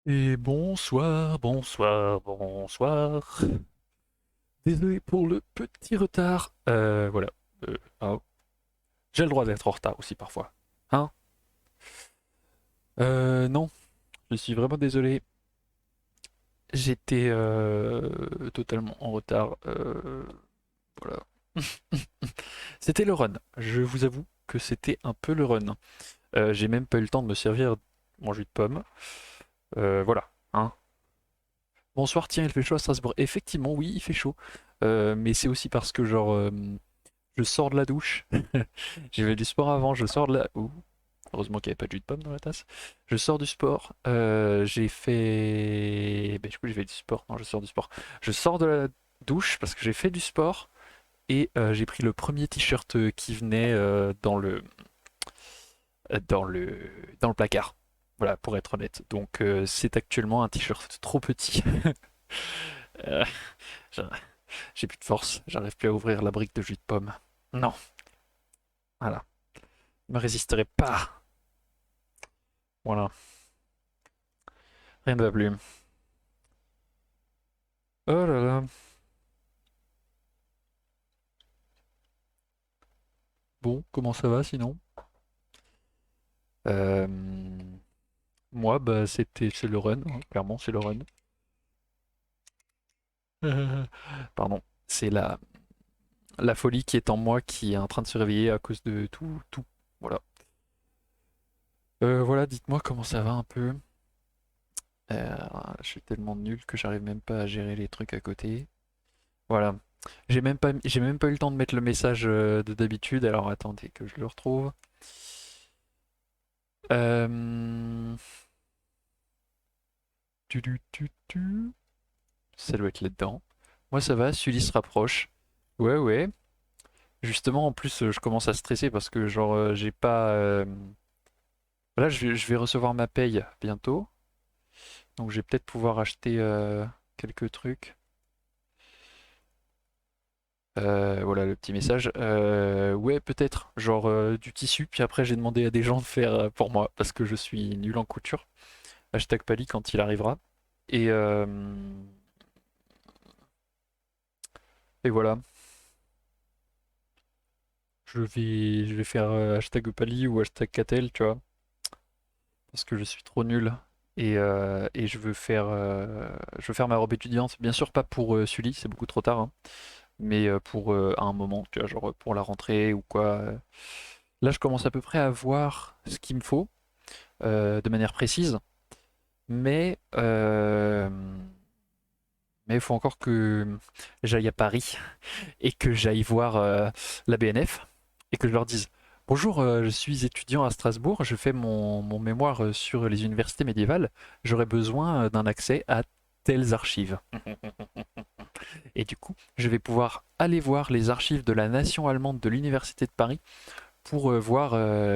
Et bonsoir, bonsoir, bonsoir. Désolé pour le petit retard. Voilà. Oh, j'ai le droit d'être en retard aussi parfois. Hein? Non, je suis vraiment désolé. J'étais totalement en retard. Voilà. C'était le run. Je vous avoue que c'était un peu le run. J'ai même pas eu le temps de me servir mon jus de pomme. Voilà. Hein? Bonsoir, tiens, il fait chaud à Strasbourg. Effectivement, oui, il fait chaud. Mais c'est aussi parce que genre je sors de la douche. J'ai fait du sport avant, je sors de la. Ouh, heureusement qu'il n'y avait pas de jus de pomme dans la tasse. Je sors du sport. J'ai fait. Ben, du coup, j'ai fait du sport. Non, je sors du sport. Je sors de la douche parce que j'ai fait du sport et j'ai pris le premier t-shirt qui venait dans le dans le placard. Voilà, pour être honnête. Donc, c'est actuellement un t-shirt trop petit. Euh, j'ai j'ai plus de force. J'arrive plus à ouvrir la brique de jus de pomme. Non, voilà. Je me résisterai pas. Voilà. Rien ne va plus. Oh là là. Bon, comment ça va sinon? Euh, Moi, bah, c'est le run, hein, clairement, c'est le run. Pardon. C'est la folie qui est en moi qui est en train de se réveiller à cause de tout. Voilà. Voilà, dites-moi comment ça va un peu. Euh, je suis tellement nul que j'arrive même pas à gérer les trucs à côté. Voilà. J'ai même pas eu le temps de mettre le message de d'habitude. Alors attendez que je le retrouve. Euh... tu. Ça doit être là-dedans. Moi ça va, Sully se rapproche. Ouais, ouais. Justement, en plus, je commence à stresser parce que genre j'ai pas. Là, je vais recevoir ma paye bientôt. Donc je vais peut-être pouvoir acheter quelques trucs. Voilà le petit message. Ouais, peut-être. Genre du tissu. Puis après, j'ai demandé à des gens de faire pour moi parce que je suis nul en couture. Hashtag Pali quand il arrivera. Et, euh, et voilà. Je vais faire hashtag Pali ou hashtag Catel, tu vois. Parce que je suis trop nul. Et je veux faire ma robe étudiante. Bien sûr, pas pour Sully, c'est beaucoup trop tard, hein, mais pour un moment, tu vois, genre pour la rentrée ou quoi. Là, je commence à peu près à voir ce qu'il me faut de manière précise, mais mais il faut encore que j'aille à Paris et que j'aille voir la BNF et que je leur dise bonjour, je suis étudiant à Strasbourg, je fais mon mémoire sur les universités médiévales, j'aurais besoin d'un accès à telles archives. Et du coup, je vais pouvoir aller voir les archives de la nation allemande de l'Université de Paris pour voir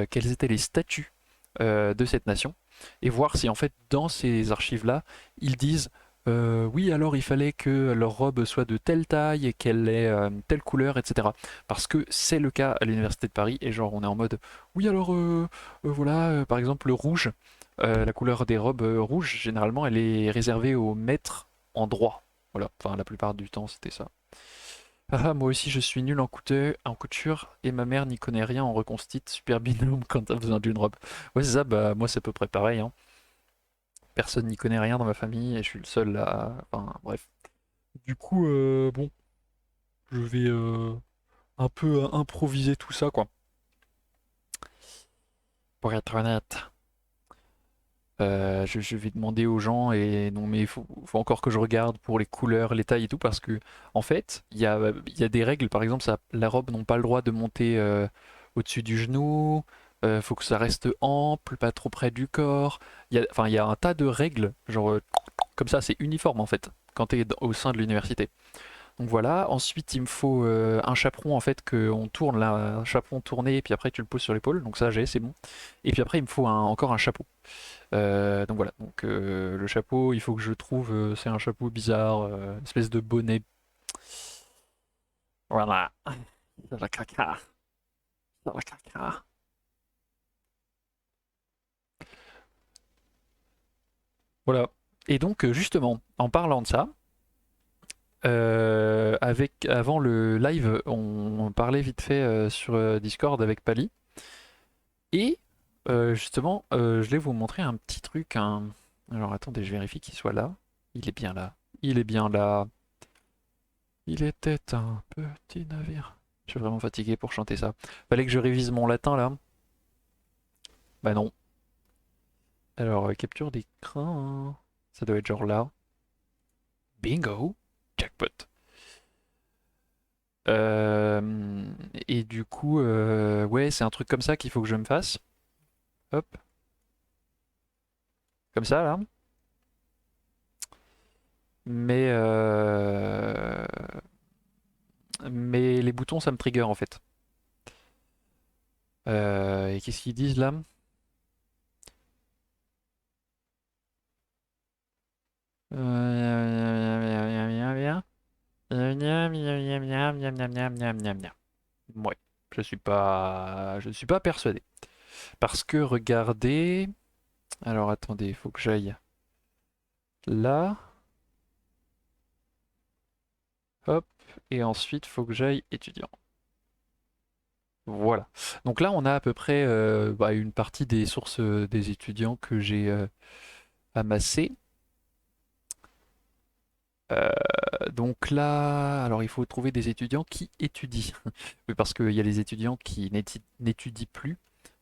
quels étaient les statuts de cette nation et voir si en fait dans ces archives-là, ils disent oui, alors il fallait que leur robe soit de telle taille et qu'elle ait telle couleur, etc. Parce que c'est le cas à l'Université de Paris et genre on est en mode oui, alors voilà, par exemple le rouge, la couleur des robes rouges, généralement elle est réservée aux maîtres en droit. Voilà, enfin la plupart du temps c'était ça. Ah, moi aussi je suis nul en couture et ma mère n'y connaît rien en reconstite, super binôme quand t'as besoin d'une robe. Ouais c'est ça, bah moi c'est à peu près pareil, hein. Personne n'y connaît rien dans ma famille et je suis le seul à. Enfin bref. Du coup, bon, je vais un peu improviser tout ça quoi. Pour être honnête. Je vais demander aux gens et non mais il faut encore que je regarde pour les couleurs, les tailles et tout parce que en fait il y a des règles par exemple la robe n'a pas le droit de monter au-dessus du genou, faut que ça reste ample, pas trop près du corps. Enfin il y a un tas de règles genre comme ça c'est uniforme en fait quand tu es au sein de l'université. Donc voilà, ensuite il me faut un chaperon en fait que on tourne là, un chaperon tourné et puis après tu le poses sur l'épaule, donc ça j'ai c'est bon. Et puis après il me faut encore un chapeau. Donc voilà, donc le chapeau, il faut que je trouve, c'est un chapeau bizarre, espèce de bonnet. Voilà, ça va caca, ça va caca. Voilà, Et donc, justement, en parlant de ça, avant le live, on parlait vite fait sur Discord avec Pali. Et justement, je vais vous montrer un petit truc. Alors attendez, je vérifie qu'il soit là. Il est bien là. Il est bien là. Il était un petit navire. Je suis vraiment fatigué pour chanter ça. Fallait que je révise mon latin là. Bah non. Alors, capture d'écran. Ça doit être genre là. Bingo! Jackpot. Et du coup, ouais, c'est un truc comme ça qu'il faut que je me fasse. Hop, comme ça là. Mais, mais les boutons, ça me trigger en fait. Et qu'est-ce qu'ils disent là? Ouais, je suis pas persuadé. Parce que regardez. Alors attendez, il faut que j'aille là. Hop. Et ensuite, il faut que j'aille étudiant. Voilà. Donc là, on a à peu près bah, une partie des sources des étudiants que j'ai amassées. Euh, donc là, alors il faut trouver des étudiants qui étudient. Oui, parce qu'il y a les étudiants qui n'étudient plus.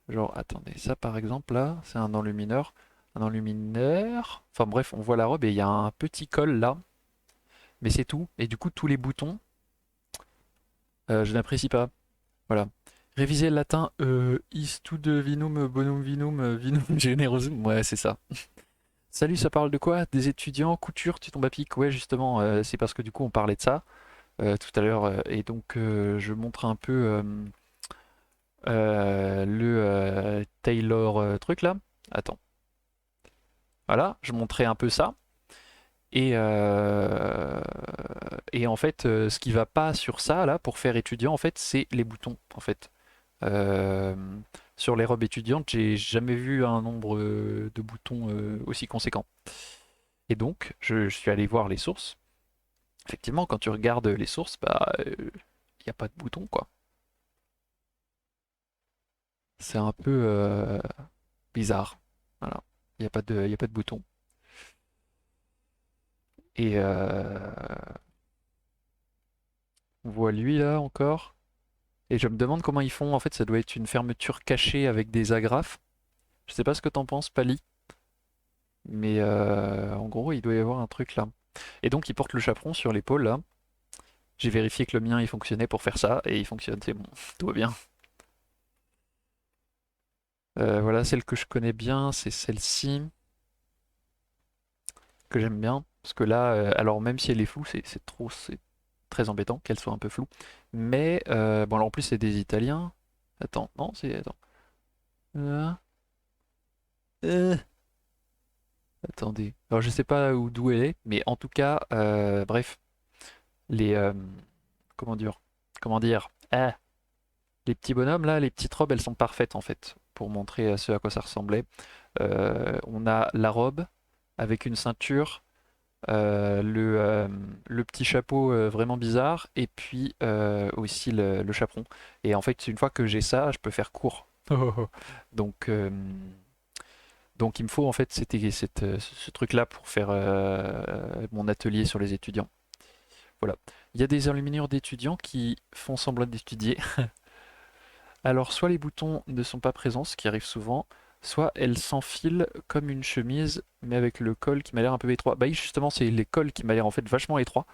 Genre, attendez, ça par exemple, là, c'est un enlumineur. Un enlumineur. Enfin bref, on voit la robe et il y a un petit col là. Mais c'est tout. Et du coup, tous les boutons, je n'apprécie pas. Voilà. Réviser le latin, istude vinum bonum vinum vinum generosum. Ouais, c'est ça. Salut, ça parle de quoi? Des étudiants, couture, tu tombes à pic? Ouais, justement, c'est parce que du coup on parlait de ça tout à l'heure, et donc je montre un peu le Taylor truc là. Attends, voilà, je montrais un peu ça. Et en fait, ce qui va pas sur ça là pour faire étudiant, en fait, c'est les boutons. En fait, Euh, sur les robes étudiantes, j'ai jamais vu un nombre de boutons aussi conséquent. Et donc, je suis allé voir les sources. Effectivement, quand tu regardes les sources, bah, il n'y a pas de bouton, quoi. C'est un peu bizarre. Voilà. Il y a pas de bouton. Et on voit lui là encore. Et je me demande comment ils font. En fait, ça doit être une fermeture cachée avec des agrafes. Je sais pas ce que t'en penses, Pali. Mais en gros, il doit y avoir un truc là. Et donc, il porte le chaperon sur l'épaule là. J'ai vérifié que le mien il fonctionnait pour faire ça. Et il fonctionne, c'est bon. Tout va bien. Voilà, celle que je connais bien, c'est celle-ci. Que j'aime bien. Parce que là, alors même si elle est floue, c'est très embêtant qu'elle soit un peu floue. Mais bon, alors en plus c'est des Italiens. Attends, non, attends. Euh, euh, attendez. Alors je sais pas d'où elle est, mais en tout cas, bref, les comment dire, comment dire, les petits bonhommes là, les petites robes, elles sont parfaites en fait pour montrer à ce à quoi ça ressemblait. On a la robe avec une ceinture le petit chapeau vraiment bizarre et puis aussi le chaperon. Et en fait, une fois que j'ai ça, je peux faire court. Donc, donc il me faut en fait ce truc-là pour faire mon atelier sur les étudiants. Voilà. Il y a des enluminures d'étudiants qui font semblant d'étudier. Alors, soit les boutons ne sont pas présents, ce qui arrive souvent, soit elles s'enfilent comme une chemise, mais avec le col qui m'a l'air un peu étroit. Bah oui, justement, c'est les cols qui m'a l'air en fait vachement étroit.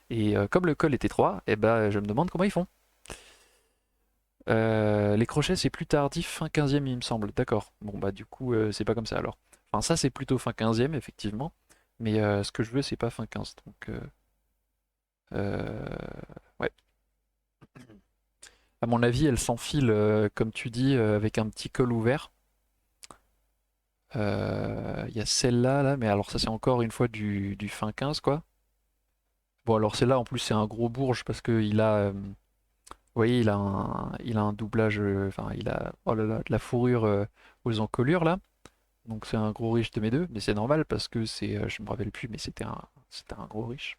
Et comme le col est étroit, eh ben, je me demande comment ils font. Les crochets, c'est plus tardif, fin 15e, il me semble. D'accord. Bon, bah du coup, c'est pas comme ça alors. Enfin, ça, c'est plutôt fin 15e, effectivement. Mais ce que je veux, c'est pas fin 15. Donc, euh, ouais. À mon avis, elles s'enfilent, comme tu dis, avec un petit col ouvert. Il y a celle-là, là, mais alors ça c'est encore une fois du fin 15 quoi. Bon alors celle-là en plus c'est un gros bourge parce que vous voyez il a un doublage, enfin il a, oh là là, de la fourrure aux encolures là. Donc c'est un gros riche de mes deux, mais c'est normal parce que je me rappelle plus, mais c'était un gros riche.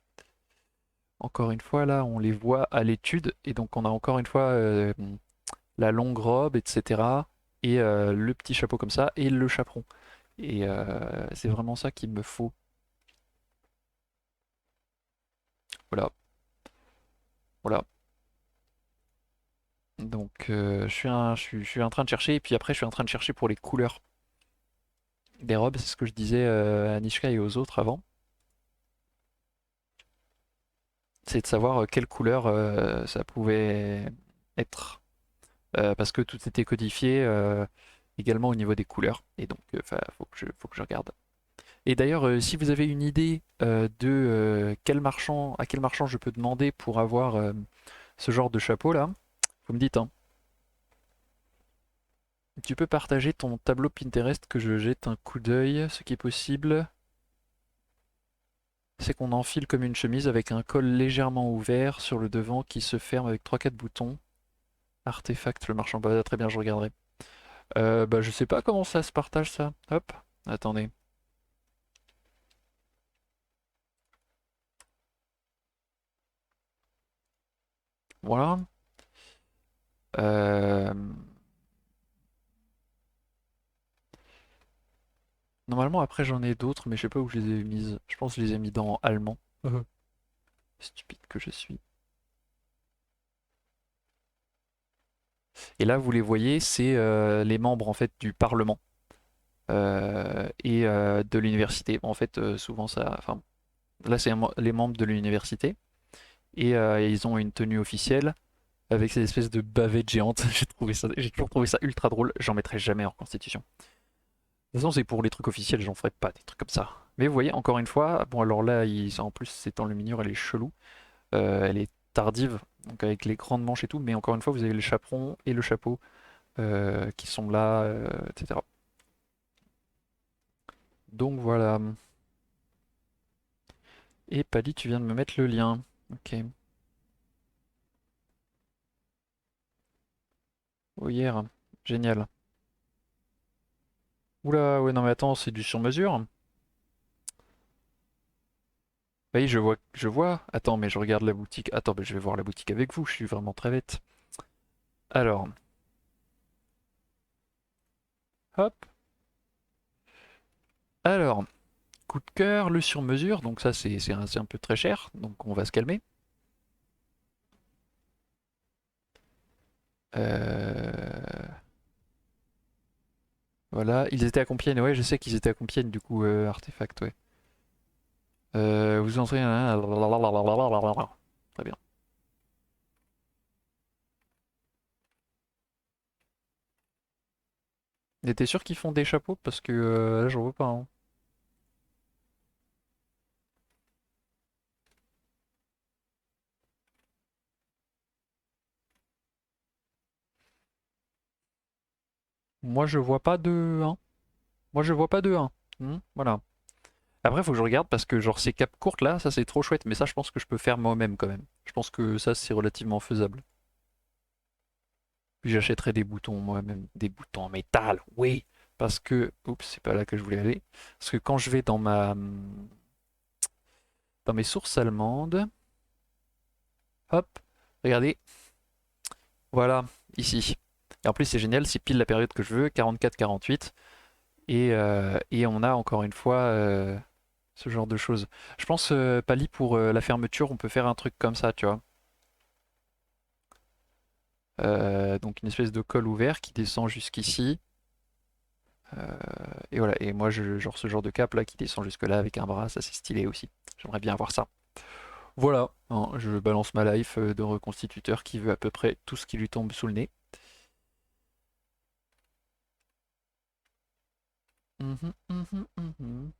Encore une fois, là, on les voit à l'étude, et donc on a encore une fois la longue robe, etc. Et le petit chapeau comme ça, et le chaperon. Et c'est vraiment ça qu'il me faut. Voilà, voilà. Donc je suis en train de chercher, et puis après je suis en train de chercher pour les couleurs des robes, c'est ce que je disais à Nishka et aux autres avant. C'est de savoir quelle couleur ça pouvait être. Parce que tout était codifié également au niveau des couleurs. Et donc, faut que je regarde. Et d'ailleurs, si vous avez une idée de à quel marchand je peux demander pour avoir ce genre de chapeau là, vous me dites, hein. Tu peux partager ton tableau Pinterest que je jette un coup d'œil. Ce qui est possible, c'est qu'on enfile comme une chemise avec un col légèrement ouvert sur le devant qui se ferme avec trois quatre boutons. Artefact, le marchand. Bah, très bien, je regarderai. Bah, je sais pas comment ça se partage ça. Hop, attendez. Voilà. Euh, Normalement, après, j'en ai d'autres, mais je sais pas où je les ai mises. Je pense que je les ai mis dans allemand. Stupide que je suis. Et là, vous les voyez, c'est les membres en fait du Parlement et de l'université. En fait, souvent ça. Enfin, là, c'est les membres de l'université et ils ont une tenue officielle avec ces espèces de bavettes géantes. J'ai toujours trouvé ça ultra drôle. J'en mettrai jamais en constitution. De toute façon, c'est pour les trucs officiels, j'en ferai pas des trucs comme ça. Mais vous voyez, encore une fois, bon alors là, en plus, cette enluminure, elle est chelou. Elle est tardive, donc avec les grandes manches et tout, mais encore une fois, vous avez le chaperon et le chapeau qui sont là, etc. Donc voilà. Et Pali, tu viens de me mettre le lien. Ok. Oh, hier. Génial. Oula, ouais, non mais attends, c'est du sur-mesure. Oui, je vois, je vois. Attends, mais je regarde la boutique. Attends, mais je vais voir la boutique avec vous, je suis vraiment très bête. Alors, hop. Alors, coup de cœur, le sur-mesure. Donc ça, c'est un peu très cher, donc on va se calmer. Euh, Voilà, ils étaient à Compiègne. Ouais, je sais qu'ils étaient à Compiègne, du coup, Artefact, ouais. Vous entrez. Très bien. Et t'es sûr qu'ils font des chapeaux? Parce que là, j'en vois pas, hein. Moi, je vois pas de 1. Moi, je vois pas de 1. Voilà. Après, faut que je regarde parce que, genre, ces capes courtes là, ça c'est trop chouette. Mais ça, je pense que je peux faire moi-même quand même. Je pense que ça, c'est relativement faisable. Puis j'achèterai des boutons moi-même. Des boutons en métal, oui. Parce que. Oups, c'est pas là que je voulais aller. Parce que quand je vais dans mes sources allemandes, hop, regardez, voilà, ici. Et en plus, c'est génial, c'est pile la période que je veux, 44-48. Et on a encore une fois ce genre de choses. Je pense, Pali, pour la fermeture, on peut faire un truc comme ça, tu vois. Donc une espèce de col ouvert qui descend jusqu'ici. Euh, et voilà, et moi, genre ce genre de cap là qui descend jusque là avec un bras, ça c'est stylé aussi. J'aimerais bien avoir ça. Voilà, hein, je balance ma life de reconstituteur qui veut à peu près tout ce qui lui tombe sous le nez. Mhm, mhm, mhm.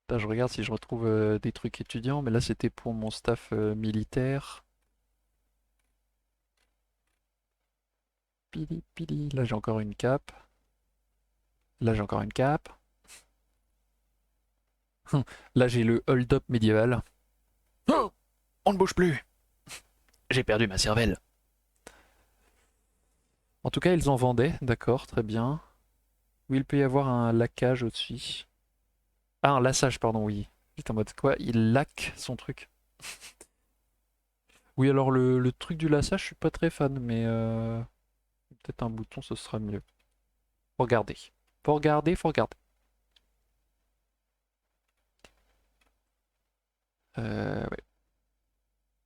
Là, je regarde si je retrouve des trucs étudiants, mais là c'était pour mon staff militaire. Pili, pili. Là j'ai encore une cape. Là j'ai encore une cape. Là j'ai le hold-up médiéval. Oh, on ne bouge plus. J'ai perdu ma cervelle. En tout cas, ils en vendaient, d'accord, très bien. Oui, il peut y avoir un laquage au-dessus. Ah, un lassage, pardon, oui. J'étais en mode quoi? Il laque son truc. Oui, alors le truc du lassage, je suis pas très fan, mais peut-être un bouton, ce sera mieux. Faut regarder. Faut regarder, faut regarder. Ouais.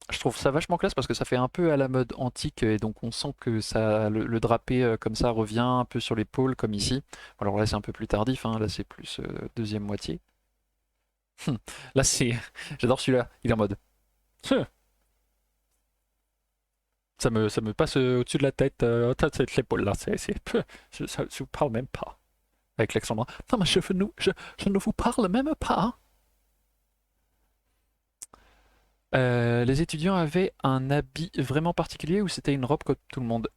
Je trouve ça vachement classe parce que ça fait un peu à la mode antique et donc on sent que ça, le drapé comme ça revient un peu sur l'épaule comme ici. Alors là c'est un peu plus tardif, hein, là c'est plus deuxième moitié. Là c'est, j'adore celui-là, il est en mode. Hum, ça me passe au-dessus de la tête, c'est l'épaule là, je vous parle même pas. Avec l'accent noir. Non mais je ne vous parle même pas. Les étudiants avaient un habit vraiment particulier ou c'était une robe comme tout le monde?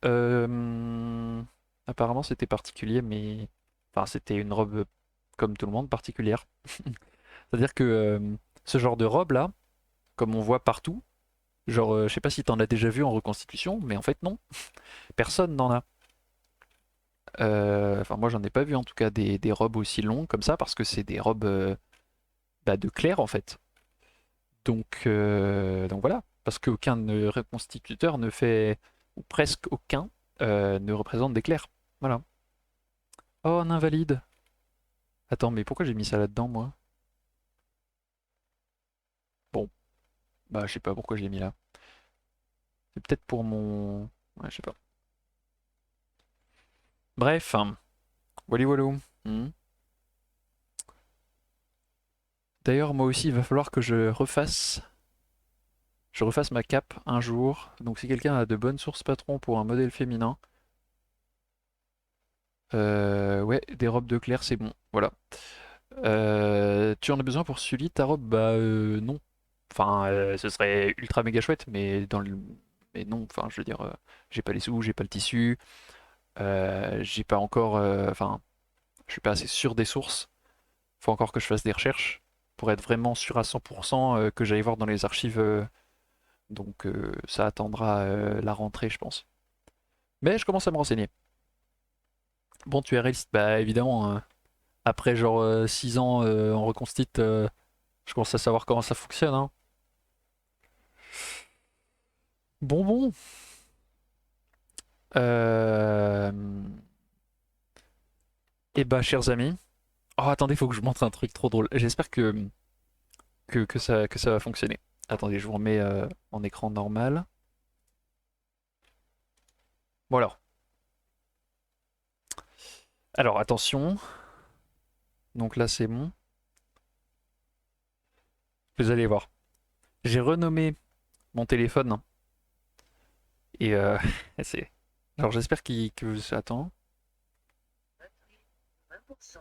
Apparemment c'était particulier, mais enfin c'était une robe comme tout le monde particulière. C'est-à-dire que ce genre de robe là, comme on voit partout, genre je sais pas si t'en as déjà vu en reconstitution, mais en fait non, personne n'en a. Enfin moi j'en ai pas vu en tout cas des robes aussi longues comme ça parce que c'est des robes bah, de clair en fait. Donc voilà, parce qu'aucun reconstituteur ne fait, ou presque aucun, ne représente d'éclair. Voilà. Oh, un invalide. Attends, mais pourquoi j'ai mis ça là-dedans, moi? Bon, bah je sais pas pourquoi je l'ai mis là. C'est peut-être pour mon... Ouais, je sais pas. Bref, wally walou. Hmm. D'ailleurs, moi aussi, il va falloir que je refasse ma cape un jour. Donc si quelqu'un a de bonnes sources patron pour un modèle féminin, ouais, des robes de clair, c'est bon. Voilà. Tu en as besoin pour Sully, ta robe? Bah non. Enfin, ce serait ultra méga chouette, mais non. Enfin, je veux dire, j'ai pas les sous, j'ai pas le tissu, j'ai pas encore. Enfin, je suis pas assez sûr des sources. Faut encore que je fasse des recherches pour être vraiment sûr à 100% que j'aille voir dans les archives. Donc ça attendra la rentrée, je pense. Mais je commence à me renseigner. Bon, tu es réaliste? Bah évidemment, hein. Après genre 6 ans en reconstitue, je commence à savoir comment ça fonctionne, hein. Bon, bon. Euh... Eh bah, chers amis. Oh, attendez, faut que je vous montre un truc trop drôle. J'espère que ça va fonctionner. Attendez, je vous remets en écran normal. Bon, alors, attention. Donc là, c'est bon. Vous allez voir. J'ai renommé mon téléphone. Et c'est. Alors, j'espère que vous. Attends. Batterie 20%.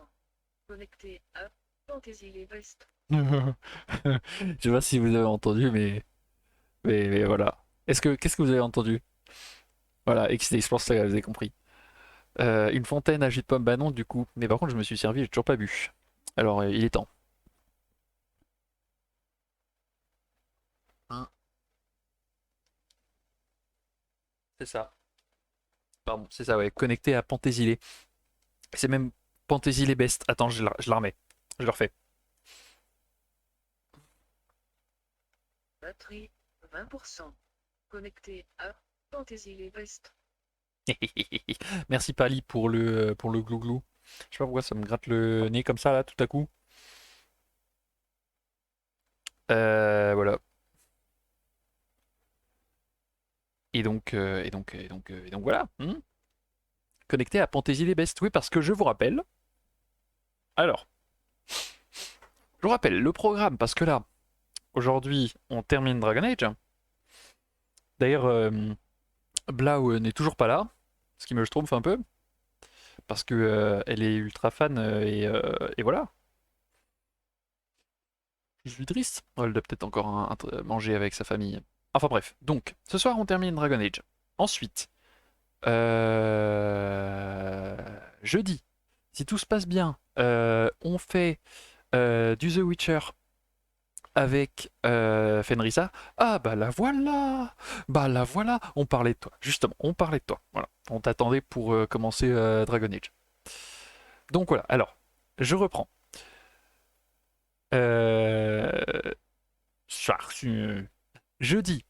Connecté à Fantasy les Best. Je sais pas si vous avez entendu, mais voilà. Qu'est-ce que vous avez entendu? Voilà, excité, je pense que vous avez compris. Une fontaine à jus de pomme, bah non du coup. Mais par contre je me suis servi, j'ai toujours pas bu. Alors il est temps. Hein, c'est ça. Pardon, c'est ça, ouais. Connecté à Pantésilé. C'est même Pantésilé Best. Attends, je la remets. Je le refais. Batterie 20%. Connecté à Fantasy les Best. Merci Pali pour le glouglou. Je sais pas pourquoi ça me gratte le nez comme ça là tout à coup. Voilà. Et donc voilà. Connecté à Pantésilé Best. Oui, parce que je vous rappelle. Alors, je vous rappelle le programme parce que là, aujourd'hui, on termine Dragon Age. D'ailleurs, Blau n'est toujours pas là, ce qui me trompe un peu, parce que elle est ultra fan et voilà. Je suis triste. Elle doit peut-être encore manger avec sa famille. Enfin bref, donc ce soir on termine Dragon Age. Ensuite, euh, jeudi, si tout se passe bien, on fait du The Witcher avec Fenrisa. Ah bah la voilà, bah la voilà. On parlait de toi, justement, on parlait de toi. Voilà, on t'attendait pour commencer Dragon Age. Donc voilà. Alors, je reprends. Euh... Jeudi,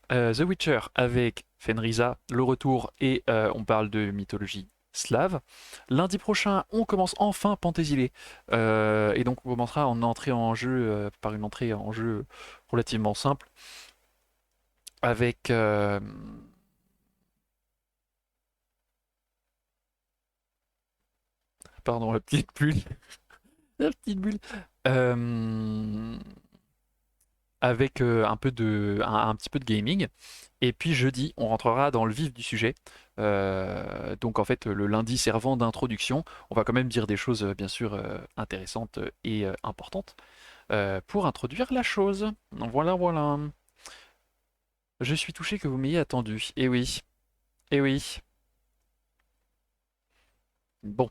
The Witcher avec Fenrisa, le retour, et on parle de mythologie slave. Lundi prochain, on commence enfin Penthésilée. Et donc on commencera en entrée en jeu, par une entrée en jeu relativement simple, avec... pardon, la petite bulle. La petite bulle. Euh, avec un petit peu de gaming. Et puis jeudi, on rentrera dans le vif du sujet. Donc en fait, le lundi servant d'introduction, on va quand même dire des choses bien sûr intéressantes et importantes pour introduire la chose. Voilà, voilà. Je suis touché que vous m'ayez attendu. Eh oui, eh oui. Bon,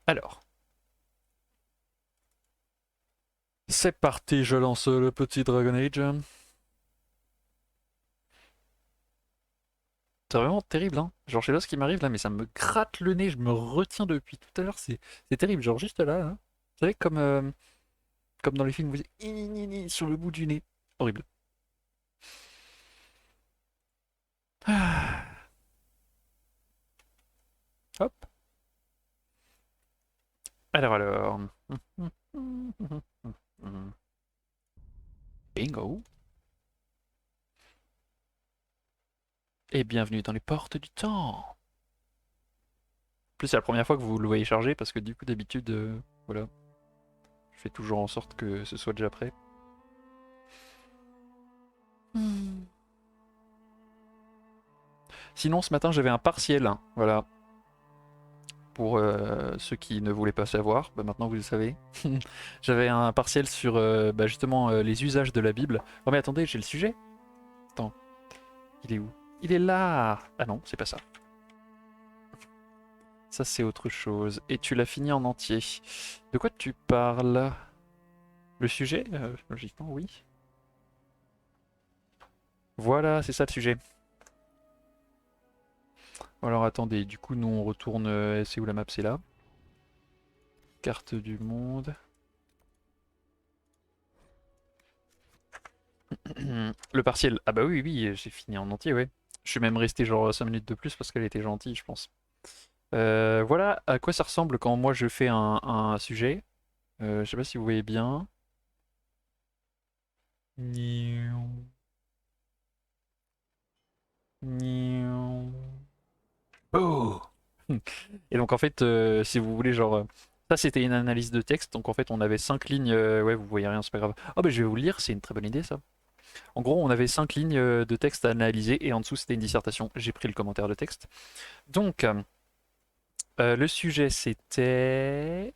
alors, c'est parti, je lance le petit Dragon Age. C'est vraiment terrible, hein. Genre, je sais pas ce qui m'arrive là, mais ça me gratte le nez, je me retiens depuis tout à l'heure, c'est terrible. Genre, juste là, hein. Vous savez, comme dans les films, vous êtes sur le bout du nez. Horrible. Ah. Hop. Alors. Bingo. Et bienvenue dans les portes du temps. En plus, c'est la première fois que vous le voyez charger parce que du coup, d'habitude, voilà, je fais toujours en sorte que ce soit déjà prêt. Hmm. Sinon, ce matin, j'avais un partiel, hein, voilà. Pour ceux qui ne voulaient pas savoir, bah maintenant vous le savez. J'avais un partiel sur bah justement les usages de la Bible. Oh mais attendez, j'ai le sujet. Attends, il est où? Il est là. Ah non, c'est pas ça. Ça c'est autre chose. Et tu l'as fini en entier. De quoi tu parles? Le sujet? Logiquement, oui. Voilà, c'est ça le sujet. Alors attendez, du coup nous on retourne. C'est où la map? C'est là. Carte du monde. Le partiel. Ah bah oui, oui, j'ai fini en entier, ouais. Je suis même resté genre 5 minutes de plus parce qu'elle était gentille, je pense. Voilà à quoi ça ressemble quand moi je fais un sujet. Je sais pas si vous voyez bien. Niou, niou. Oh! Et donc en fait, si vous voulez, genre, ça c'était une analyse de texte. Donc en fait, on avait 5 lignes. Ouais, vous voyez rien, c'est pas grave. Oh bah je vais vous le lire, c'est une très bonne idée ça. En gros, on avait 5 lignes de texte à analyser et en dessous c'était une dissertation. J'ai pris le commentaire de texte. Donc, le sujet c'était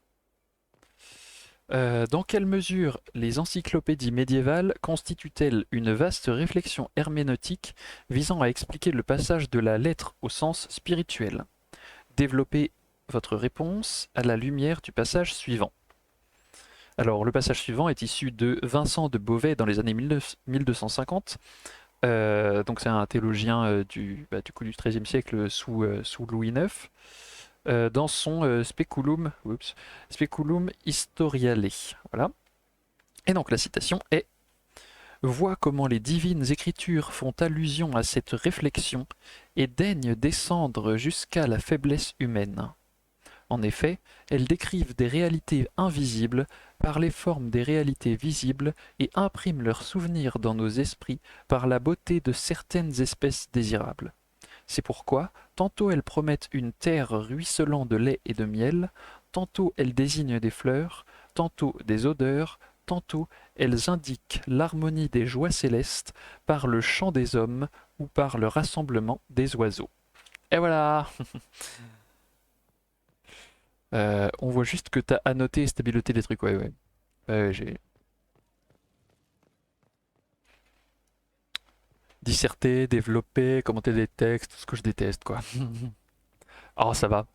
dans quelle mesure les encyclopédies médiévales constituent-elles une vaste réflexion herméneutique visant à expliquer le passage de la lettre au sens spirituel? Développez votre réponse à la lumière du passage suivant. Alors, le passage suivant est issu de Vincent de Beauvais dans les années 1250. Donc, c'est un théologien du coup du XIIIe siècle sous Louis IX. Dans son Speculum Historiale. Voilà. Et donc la citation est: Vois comment les divines écritures font allusion à cette réflexion et daignent descendre jusqu'à la faiblesse humaine. En effet, elles décrivent des réalités invisibles par les formes des réalités visibles et impriment leurs souvenirs dans nos esprits par la beauté de certaines espèces désirables. C'est pourquoi, tantôt elles promettent une terre ruisselant de lait et de miel, tantôt elles désignent des fleurs, tantôt des odeurs, tantôt elles indiquent l'harmonie des joies célestes par le chant des hommes ou par le rassemblement des oiseaux. Et voilà. On voit juste que t'as annoté et stabilité des trucs, ouais, ouais. J'ai disserté, développé, commenté des textes, tout ce que je déteste, quoi. Oh, ça va.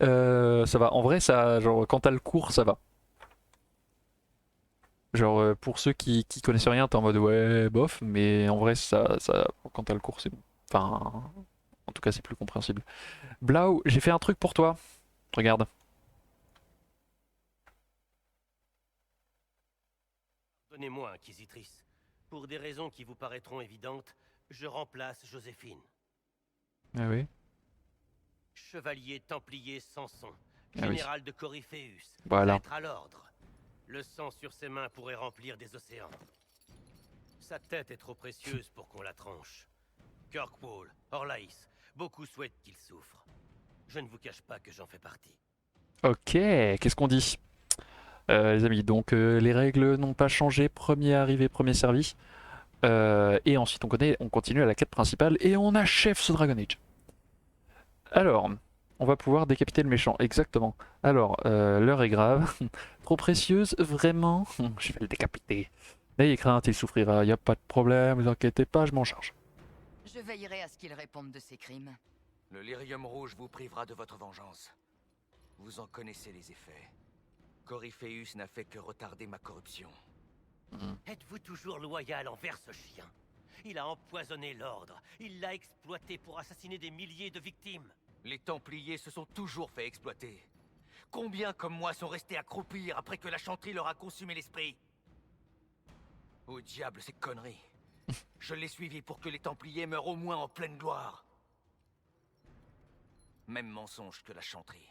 Ça va. En vrai, ça, genre, quand t'as le cours, ça va. Genre, pour ceux qui connaissent rien, t'es en mode ouais, bof, mais en vrai, quand t'as le cours, c'est bon. Enfin, en tout cas, c'est plus compréhensible. Blau, j'ai fait un truc pour toi. Regarde. Donnez-moi, Inquisitrice. Pour des raisons qui vous paraîtront évidentes, je remplace Joséphine. Ah oui. Chevalier Templier Samson, Ah oui. général de Coryphéus, Voilà. prêtre à l'ordre. Le sang sur ses mains pourrait remplir des océans. Sa tête est trop précieuse pour qu'on la tranche. Kirkwall, Orlaïs, beaucoup souhaitent qu'il souffre. Je ne vous cache pas que j'en fais partie. Ok, qu'est-ce qu'on dit? Les amis, donc les règles n'ont pas changé. Premier arrivé, premier servi. Et ensuite, on continue à la quête principale et on achève ce Dragon Age. Alors, on va pouvoir décapiter le méchant, exactement. Alors, l'heure est grave. Trop précieuse, vraiment. Je vais le décapiter. N'ayez crainte, il souffrira, y a pas de problème, vous inquiétez pas, je m'en charge. Je veillerai à ce qu'il réponde de ses crimes. Le lyrium rouge vous privera de votre vengeance. Vous en connaissez les effets. Coryphéus n'a fait que retarder ma corruption. Êtes-vous toujours loyal envers ce chien? Il a empoisonné l'ordre. Il l'a exploité pour assassiner des milliers de victimes. Les Templiers se sont toujours fait exploiter. Combien comme moi sont restés à croupir après que la chanterie leur a consumé l'esprit? Au diable ces conneries. Je l'ai suivi pour que les Templiers meurent au moins en pleine gloire. Même mensonge que la chanterie.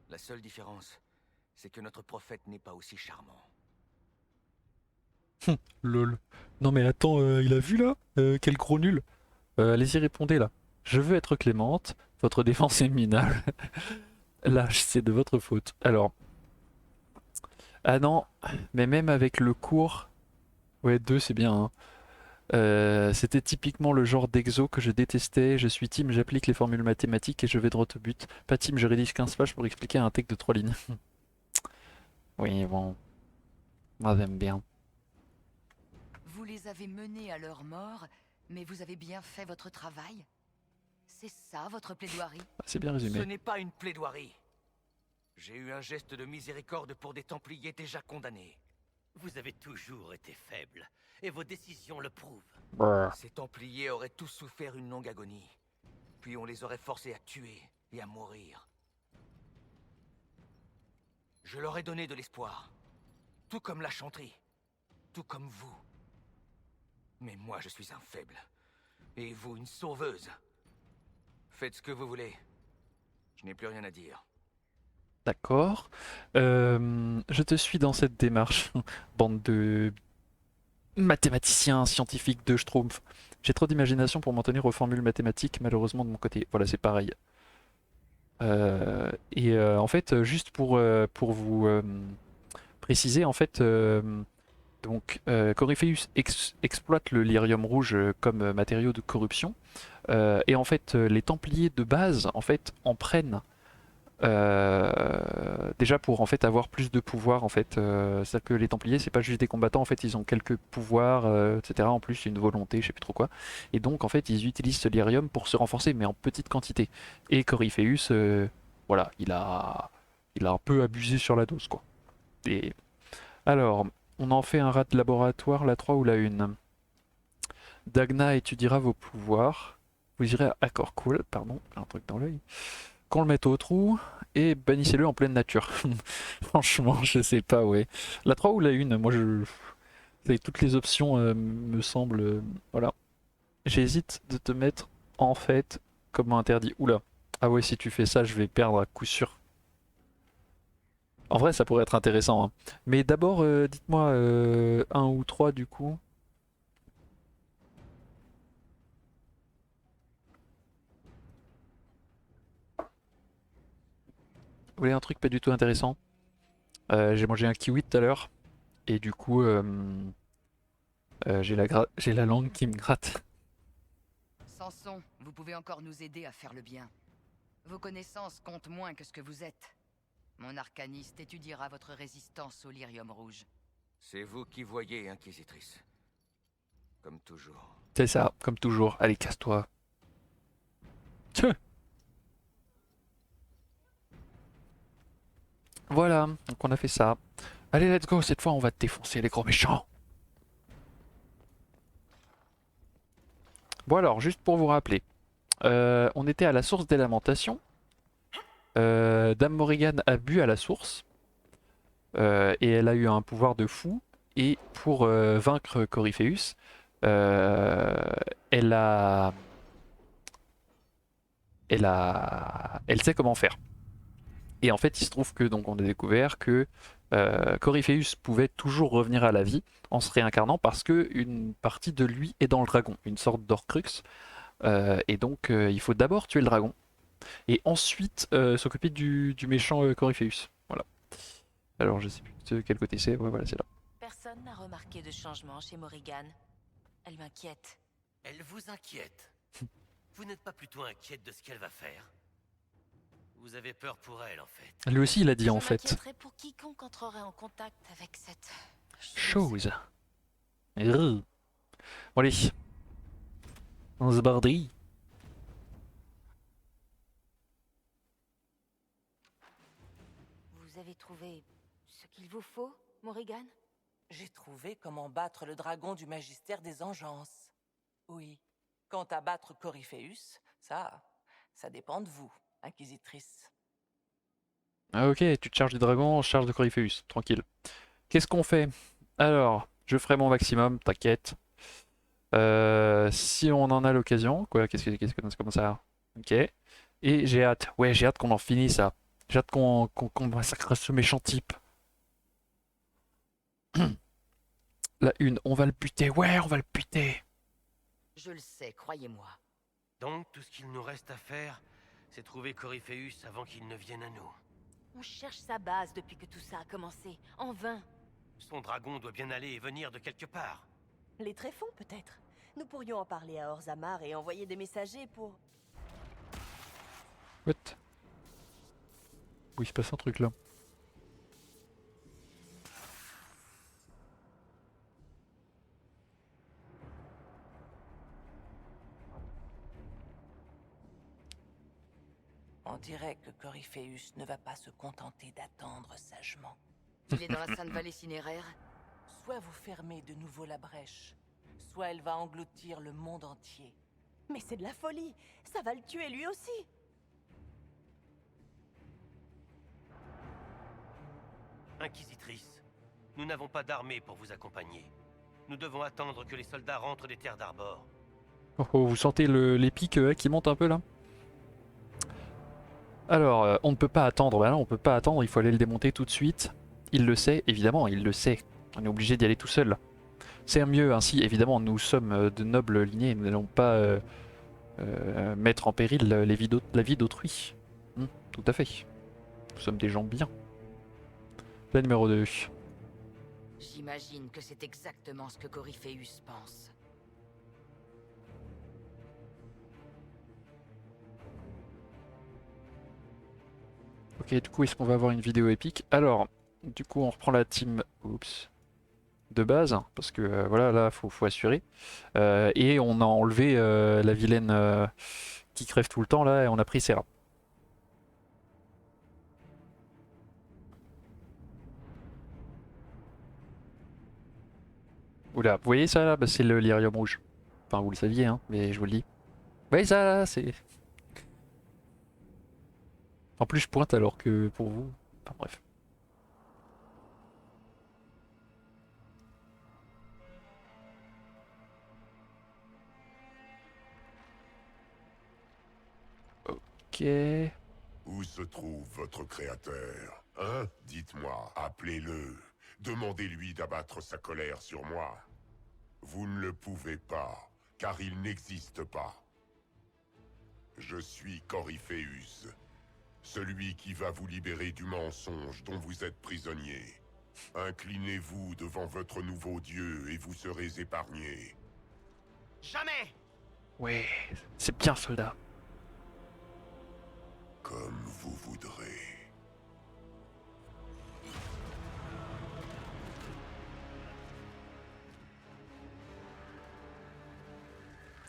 La seule différence, c'est que notre prophète n'est pas aussi charmant. Lol. Non mais attends, il a vu là? Quel gros nul. Allez-y, répondez là. Je veux être clémente, votre défense est minable. Lâche, c'est de votre faute. Alors. Ah non, mais même avec le cours. Ouais, 2 c'est bien, hein. C'était typiquement le genre d'exo que je détestais. Je suis team, j'applique les formules mathématiques et je vais droit au but. Pas team, je rédige 15 pages pour expliquer un texte de 3 lignes. Oui, bon. Moi j'aime bien. Vous les avez menés à leur mort, mais vous avez bien fait votre travail? C'est ça votre plaidoirie? C'est bien Ce résumé. n'est pas une plaidoirie. J'ai eu un geste de miséricorde pour des Templiers déjà condamnés. Vous avez toujours été faible, et vos décisions le prouvent. Brr. Ces Templiers auraient tous souffert une longue agonie. Puis on les aurait forcés à tuer et à mourir. Je leur ai donné de l'espoir. Tout comme la chanterie. Tout comme vous. Mais moi, je suis un faible. Et vous, une sauveuse. Faites ce que vous voulez. Je n'ai plus rien à dire. D'accord. Je te suis dans cette démarche. Bande de mathématiciens, scientifiques de Schtroumpf. J'ai trop d'imagination pour m'en tenir aux formules mathématiques, malheureusement de mon côté. Voilà, c'est pareil. En fait, juste pour vous préciser, en fait, Coryphéus exploite le lyrium rouge comme matériau de corruption. Et en fait, les Templiers de base, en fait, en prennent déjà pour en fait avoir plus de pouvoir en fait. C'est-à-dire que les Templiers, c'est pas juste des combattants, en fait, ils ont quelques pouvoirs, etc. En plus, une volonté, je sais plus trop quoi. Et donc, en fait, ils utilisent ce lyrium pour se renforcer, mais en petite quantité. Et Coryphéus, voilà, il a un peu abusé sur la dose, quoi. Et alors, on en fait un rat de laboratoire, la 3 ou la 1. Dagna étudiera vos pouvoirs. Vous irez à Accord Cool, pardon, j'ai un truc dans l'œil. Qu'on le mette au trou et bannissez-le en pleine nature. Franchement, je sais pas, ouais. La 3 ou la 1, moi je. Toutes les options me semblent. Voilà. J'hésite de te mettre en fait comme interdit. Oula. Ah ouais, si tu fais ça, je vais perdre à coup sûr. En vrai, ça pourrait être intéressant, hein. Mais d'abord, dites-moi 1 ou 3 du coup. Vous voulez un truc pas du tout intéressant? J'ai mangé un kiwi tout à l'heure. Et du coup, j'ai la langue qui me gratte. Samson, vous pouvez encore nous aider à faire le bien. Vos connaissances comptent moins que ce que vous êtes. Mon arcaniste étudiera votre résistance au lyrium rouge. C'est vous qui voyez, Inquisitrice. Comme toujours. C'est ça, comme toujours. Allez, casse-toi. Tchè. Voilà, donc on a fait ça. Allez, let's go, cette fois on va te défoncer les gros méchants. Bon alors, juste pour vous rappeler, on était à la source des lamentations. Dame Morrigan a bu à la source. Et elle a eu un pouvoir de fou. Et pour vaincre Corypheus, elle sait comment faire. Et en fait, il se trouve que donc on a découvert que Corypheus pouvait toujours revenir à la vie en se réincarnant parce que une partie de lui est dans le dragon, une sorte d'Horcrux. Et donc, il faut d'abord tuer le dragon et ensuite s'occuper du méchant Corypheus. Voilà. Alors, je sais plus de quel côté c'est. Ouais, voilà, c'est là. Personne n'a remarqué de changement chez Morrigan. Elle m'inquiète. Elle vous inquiète. Vous n'êtes pas plutôt inquiète de ce qu'elle va faire? Vous avez peur pour elle, en fait. Lui aussi, il a dit Je en fait. m'inquiéterais pour quiconque entrerait en contact avec cette Chose. Bon, allez. On se bardille. Vous avez trouvé ce qu'il vous faut, Morrigan? J'ai trouvé comment battre le dragon du magistère des engences. Oui. Quant à battre Corypheus, ça dépend de vous, inquisitrice. Ah ok, tu te charges du dragon, on se charge de Corypheus. Tranquille. Qu'est-ce qu'on fait? Alors, je ferai mon maximum, t'inquiète. Si on en a l'occasion, quoi, qu'est-ce que c'est comme ça? Ok. Et j'ai hâte. Ouais, j'ai hâte qu'on en finisse ça. J'ai hâte qu'on massacre ce méchant type. La une, on va le buter. Ouais, on va le buter. Je le sais, croyez-moi. Donc, tout ce qu'il nous reste à faire, c'est trouver Corypheus avant qu'il ne vienne à nous. On cherche sa base depuis que tout ça a commencé. En vain. Son dragon doit bien aller et venir de quelque part. Les tréfonds, peut-être. Nous pourrions en parler à Orzammar et envoyer des messagers pour... What? Oui, il se passe un truc là. On dirait que Corypheus ne va pas se contenter d'attendre sagement. Il est dans la Sainte Vallée cinéraire. Soit vous fermez de nouveau la brèche, soit elle va engloutir le monde entier. Mais c'est de la folie. Ça va le tuer lui aussi. Inquisitrice, nous n'avons pas d'armée pour vous accompagner. Nous devons attendre que les soldats rentrent des terres d'Arbor. Oh, oh, vous sentez les pics qui montent un peu là? Alors, on ne peut pas attendre. Bah non, on peut pas attendre, il faut aller le démonter tout de suite. Il le sait, évidemment, il le sait. On est obligé d'y aller tout seul. C'est mieux ainsi, évidemment, nous sommes de nobles lignées, nous n'allons pas mettre en péril la vie d'autrui. Tout à fait. Nous sommes des gens bien. La numéro 2. J'imagine que c'est exactement ce que Corypheus pense. Ok, du coup, est-ce qu'on va avoir une vidéo épique? Alors, du coup, on reprend la team de base, parce que voilà, là, faut assurer. Et on a enlevé la vilaine qui crève tout le temps, là, et on a pris Serra. Oula, vous voyez ça là? Bah, c'est le lyrium rouge. Enfin, vous le saviez, hein, mais je vous le dis. Vous voyez ça là? C'est. En plus, je pointe alors que pour vous. Enfin, bref. Ok. Où se trouve votre créateur? Hein? Dites-moi, appelez-le. Demandez-lui d'abattre sa colère sur moi. Vous ne le pouvez pas, car il n'existe pas. Je suis Corypheus, celui qui va vous libérer du mensonge dont vous êtes prisonnier. Inclinez-vous devant votre nouveau dieu et vous serez épargné. Jamais! Ouais, c'est bien, soldat. Comme vous voudrez.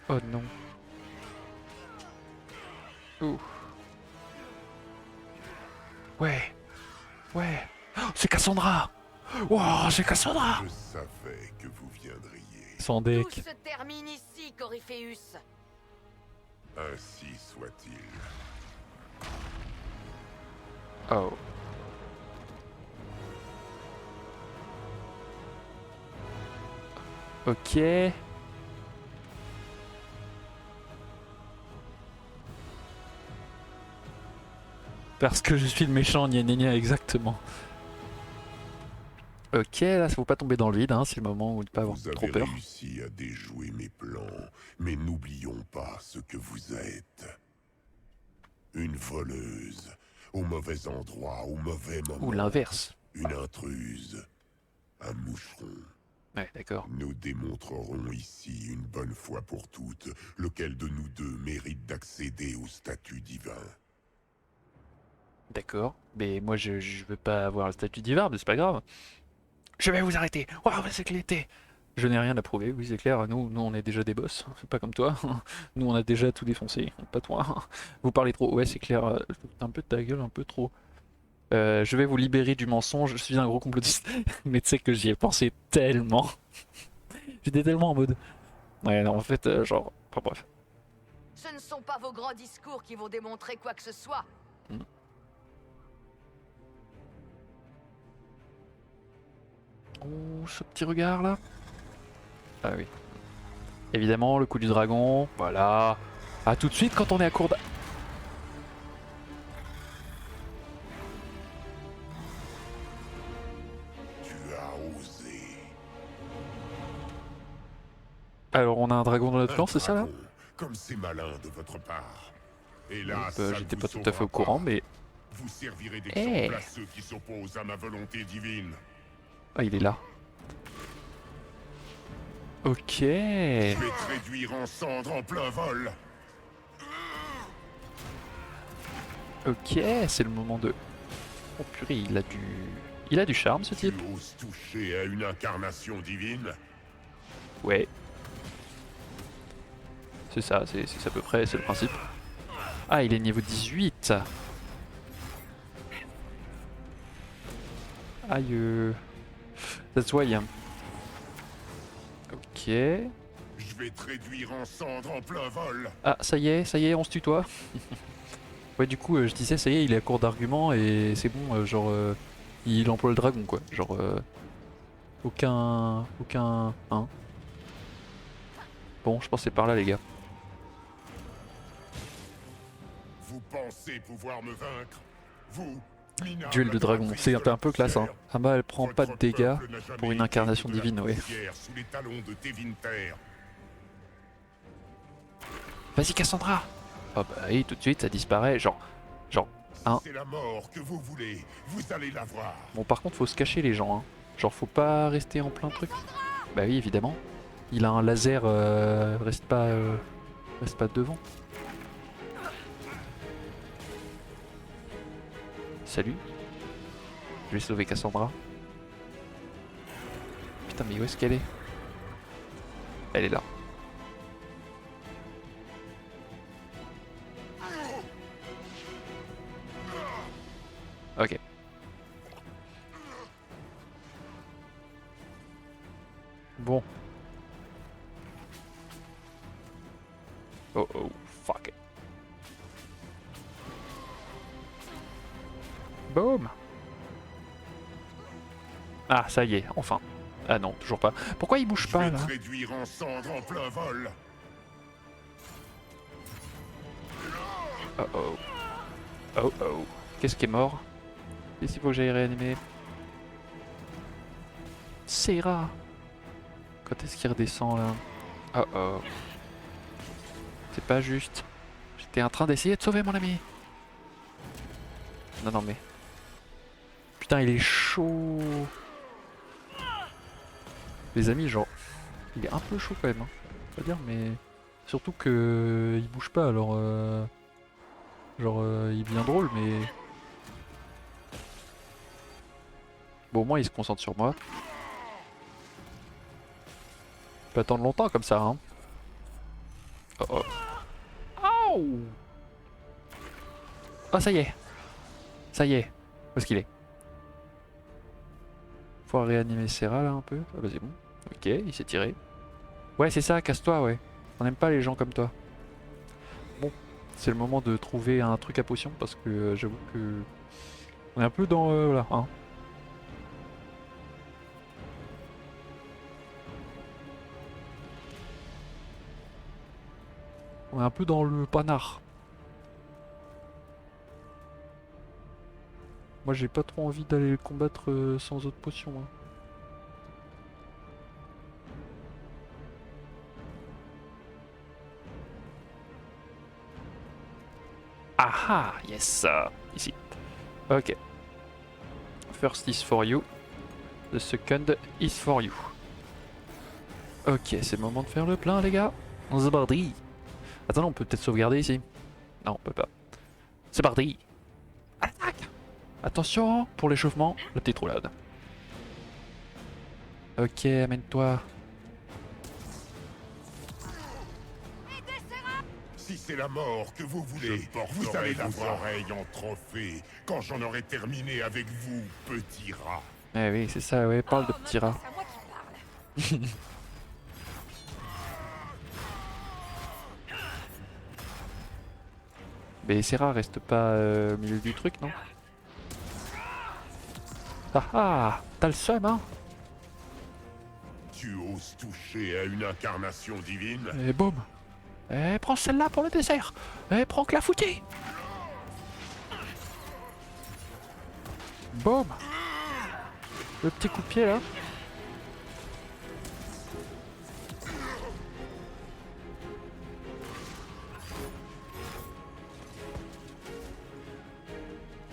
Oh non. Ouh. Ouais. Ouais. Oh, c'est Cassandra! Wow, j'ai Cassandra. Je savais que vous viendriez. Sans Tout deck. se termine ici, Coryphéus. Ainsi soit-il. Oh. Ok. Parce que je suis le méchant, gna gna gna, exactement. Ok, là, ça faut pas tomber dans le vide, hein, c'est le moment où ne pas avoir Vous trop avez peur. réussi à déjouer mes plans, mais n'oublions pas ce que vous êtes. Une voleuse, au mauvais endroit, au mauvais moment. Ou l'inverse. Une intruse, un moucheron. Ouais, d'accord. Nous démontrerons ici, une bonne fois pour toutes, lequel de nous deux mérite d'accéder au statut divin. D'accord. Mais moi, je veux pas avoir le statut divin, mais c'est pas grave. Je vais vous arrêter. Waouh, c'est que l'été. Je n'ai rien à prouver, oui, c'est clair. Nous, on est déjà des boss. C'est pas comme toi. Nous, on a déjà tout défoncé. Pas toi. Vous parlez trop. Ouais, c'est clair. Un peu de ta gueule, un peu trop. Je vais vous libérer du mensonge. Je suis un gros complotiste. Mais tu sais que j'y ai pensé tellement. J'étais tellement en mode. Ouais, non, en fait, genre. Enfin, bref. Ce ne sont pas vos grands discours qui vont démontrer quoi que ce soit. Oh, ce petit regard là. Ah oui. Évidemment, le coup du dragon. Voilà. À tout de suite quand on est à court Tu as osé. Alors, on a un dragon dans notre Un camp, c'est ça là? dragon, comme c'est malin de votre part. Hélas, Bah, ça ne j'étais vous pas tout à fait sauvera au courant, pas. mais. Vous servirez d'exemple Eh. à ceux qui s'opposent à ma volonté divine. Ah, il est là. Ok. Je vais te réduire en cendres en plein vol. Ok, c'est le moment de. Oh purée, il a du charme ce Tu type. oses toucher à une incarnation divine? Ouais. C'est ça, c'est à peu près, c'est le principe. Ah, il est niveau 18. Aïe. That's why. Ok. Je vais te réduire en cendres en plein vol. Ah, ça y est, on se tutoie. Ouais, du coup, je disais, ça y est, il est à court d'arguments et c'est bon, il emploie le dragon, quoi. Genre, aucun, hein. Bon, je pense que c'est par là, les gars. Vous pensez pouvoir me vaincre? Vous, minable Duel de dragon, c'est un peu classe, hein. poussière. Ama, elle prend pas de Votre dégâts peuple n'a jamais pour une été incarnation que de la divine, ouais. poussière sous les talons de Tevinter. Vas-y, Cassandra. Oh bah oui, tout de suite, ça disparaît, genre, hein. C'est la mort que vous voulez, vous allez la voir. Bon, par contre, faut se cacher, les gens, hein. Genre, faut pas rester en plein truc. Bah oui, évidemment. Il a un laser, reste pas devant. Salut. Je vais sauver Cassandra. Putain, mais où est-ce qu'elle est? Elle est là. Ok. Bon. Oh oh, fuck it. Boom. Ah, ça y est, enfin. Ah non, toujours pas. Pourquoi il bouge Je pas vais là? te réduire en cendres en plein vol. Oh oh. Oh oh. Qu'est-ce qui est mort? Qu'est-ce qu'il faut que j'aille réanimer? Serra. Quand est-ce qu'il redescend là? Oh oh. C'est pas juste. J'étais en train d'essayer de sauver mon ami. Non, non, mais. Putain, il est chaud. Les amis, genre. Il est un peu chaud quand même. Hein. Faut pas dire, mais. Surtout que. Il bouge pas alors. Il est bien drôle, mais. Bon, au moins, il se concentre sur moi. Je peux attendre longtemps comme ça, hein. Oh oh. Oh! Oh, ça y est. Ça y est. Où est-ce qu'il est? pouvoir réanimer Serra là un peu. Ah bah c'est bon. Ok, il s'est tiré. Ouais, c'est ça, casse-toi, ouais. On n'aime pas les gens comme toi. Bon, c'est le moment de trouver un truc à potion parce que j'avoue que on est un peu dans voilà, hein. On est un peu dans le panard. Moi j'ai pas trop envie d'aller le combattre sans autre potion. Hein. Ah ah, yes, ici. Ok. First is for you. The second is for you. Ok, c'est le moment de faire le plein les gars. C'est parti. Attends, on peut peut-être sauvegarder ici. Non, on peut pas. C'est parti. Attaque. Attention pour l'échauffement, la petite roulade. Ok, amène-toi. Si c'est la mort que vous voulez, vous allez vos oreilles en trophée quand j'en aurai terminé avec vous, petit rat. Eh oui, c'est ça, ouais, parle de petit rat. Mais Serra reste pas au milieu du truc, non? Ah ah, t'as le seum, hein? Tu oses toucher à une incarnation divine? Et boum. Et prends celle-là pour le dessert. Et prends que la foutée. Boum. Le petit coup de pied là.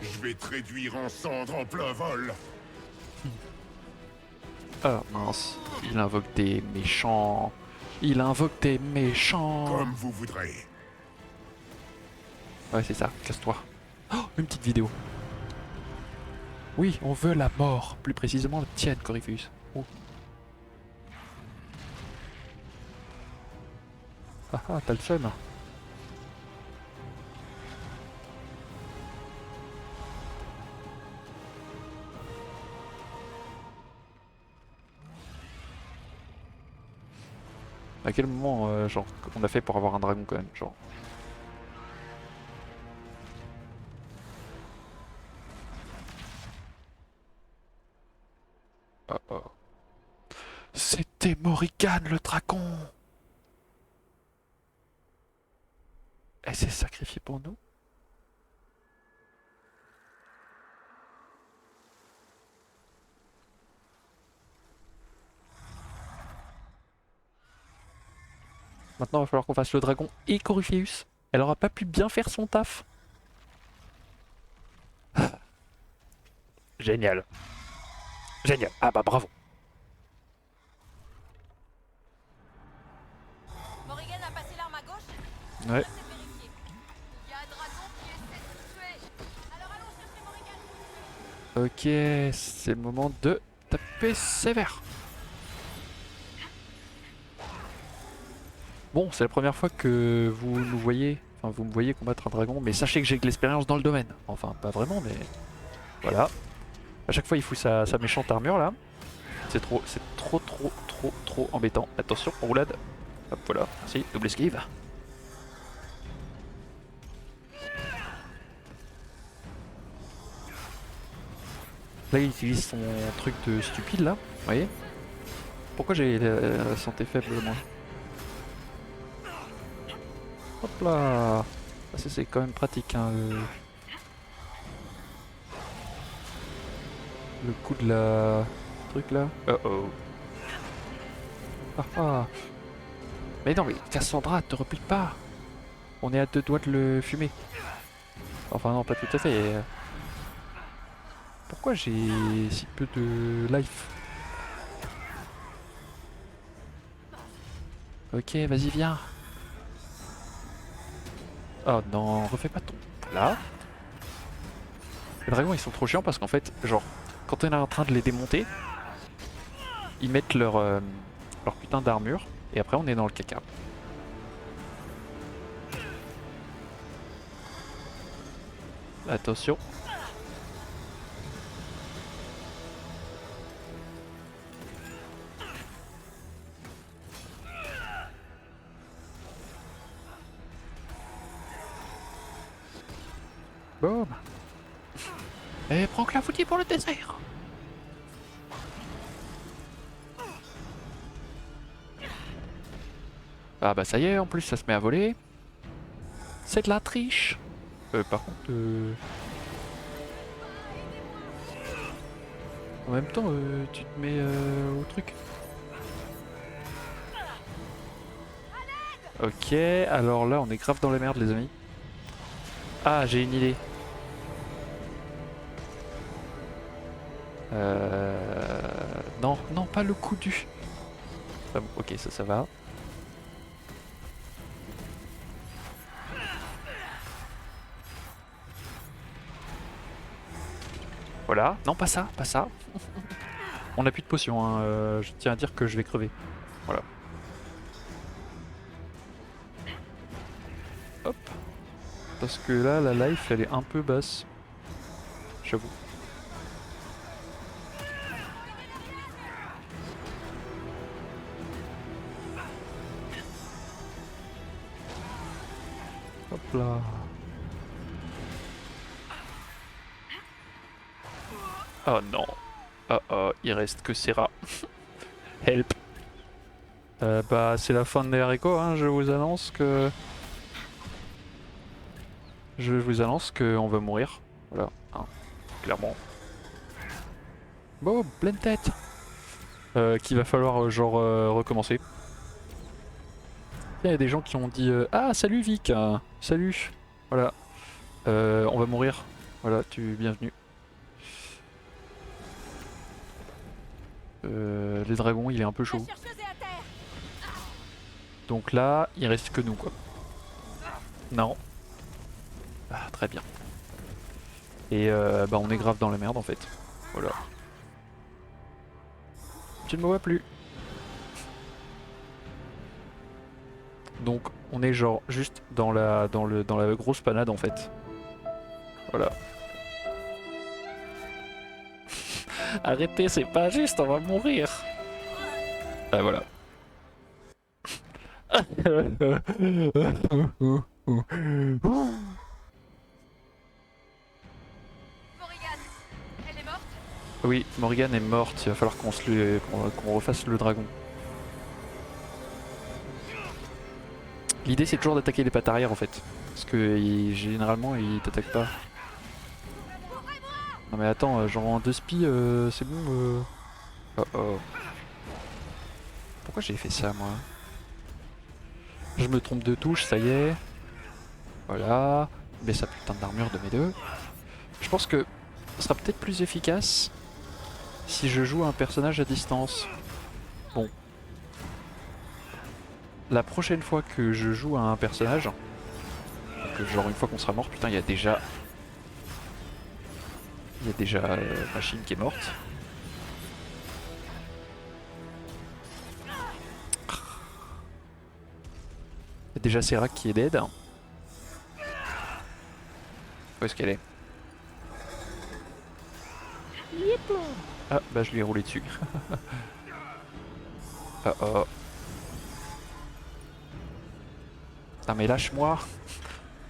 Je vais te réduire en cendres en plein vol. Ah mince, il invoque des méchants. Il invoque des méchants. Comme vous voudrez. Ouais, c'est ça, casse-toi. Oh, une petite vidéo. Oui, on veut la mort. Plus précisément la tienne, Corypheus. Oh. Ah ah, t'as le seum. À quel moment, genre, on a fait pour avoir un dragon quand même, genre. Oh oh. C'était Morrigan le dragon. Elle s'est sacrifiée pour nous. Maintenant, il va falloir qu'on fasse le dragon et Corypheus. Elle aura pas pu bien faire son taf. Génial. Génial. Ah bah bravo. Morrigan a passé l'arme à gauche. Ouais. C'est vérifié. Il y a un dragon qui essaie de nous tuer. Alors allons chercher Morrigan. Ok, c'est le moment de taper sévère. Bon, c'est la première fois que vous nous voyez, enfin vous me voyez combattre un dragon, mais sachez que j'ai de l'expérience dans le domaine. Enfin, pas vraiment, mais voilà. À chaque fois, il fout sa méchante armure là. C'est trop embêtant. Attention, roulade. Hop, voilà. Merci, double esquive. Là, il utilise son truc de stupide là. Vous voyez? Pourquoi j'ai la santé faible moi? Hop là. Ah, ça c'est quand même pratique hein, le coup de la truc là. Oh oh. Ah ah. Mais non mais Cassandra, te replie pas. On est à 2 doigts de le fumer. Enfin non, pas tout à fait. Pourquoi j'ai si peu de life? Ok, vas-y viens. Oh non, refais pas ton... Là. Les dragons ils sont trop chiants parce qu'en fait, genre, quand on est en train de les démonter, ils mettent leur putain d'armure et après on est dans le caca. Attention. Boum. Et prends que la foutie pour le désert. Ah bah ça y est, en plus ça se met à voler. C'est de la triche. Par contre... En même temps, tu te mets au truc. Ok, alors là on est grave dans la merde les amis. Ah, j'ai une idée. Non, non, pas le coup du... Ah bon, ok, ça va. Voilà, non pas ça, pas ça. On n'a plus de potion, hein. Je tiens à dire que je vais crever. Voilà. Hop. Parce que là, la life, elle est un peu basse. J'avoue. Hop là. Oh non. Oh oh, il reste que Serra. Help. Bah c'est la fin de l'Erico, hein. Je vous annonce que... on va mourir. Voilà, hein, clairement. Bon, pleine tête. Qu'il va falloir genre recommencer. Il y a des gens qui ont dit ah salut Vic, salut. Voilà. On va mourir. Voilà, bienvenue. Les dragons, il est un peu chaud. Donc là, il reste que nous quoi. Non. Ah, très bien. Et bah on est grave dans la merde en fait. Voilà. Tu ne me vois plus. Donc on est genre juste dans la grosse panade en fait. Voilà. Arrêtez, c'est pas juste, on va mourir. Ah voilà. Elle est morte? Oui, Morgane est morte, il va falloir qu'on refasse le dragon. L'idée c'est toujours d'attaquer les pattes arrière en fait. Parce que généralement ils t'attaquent pas. Non mais attends, genre en 2 spi c'est bon. Oh oh. Pourquoi j'ai fait ça moi? Je me trompe de touche, ça y est. Voilà. Mais sa putain d'armure de mes deux. Je pense que ce sera peut-être plus efficace si je joue un personnage à distance. Bon. La prochaine fois que je joue à un personnage, donc genre une fois qu'on sera mort, putain il y a déjà... Machine qui est morte. Il y a déjà Serac qui est dead. Où est-ce qu'elle est? Ah bah je lui ai roulé dessus. Oh oh. Non mais lâche-moi.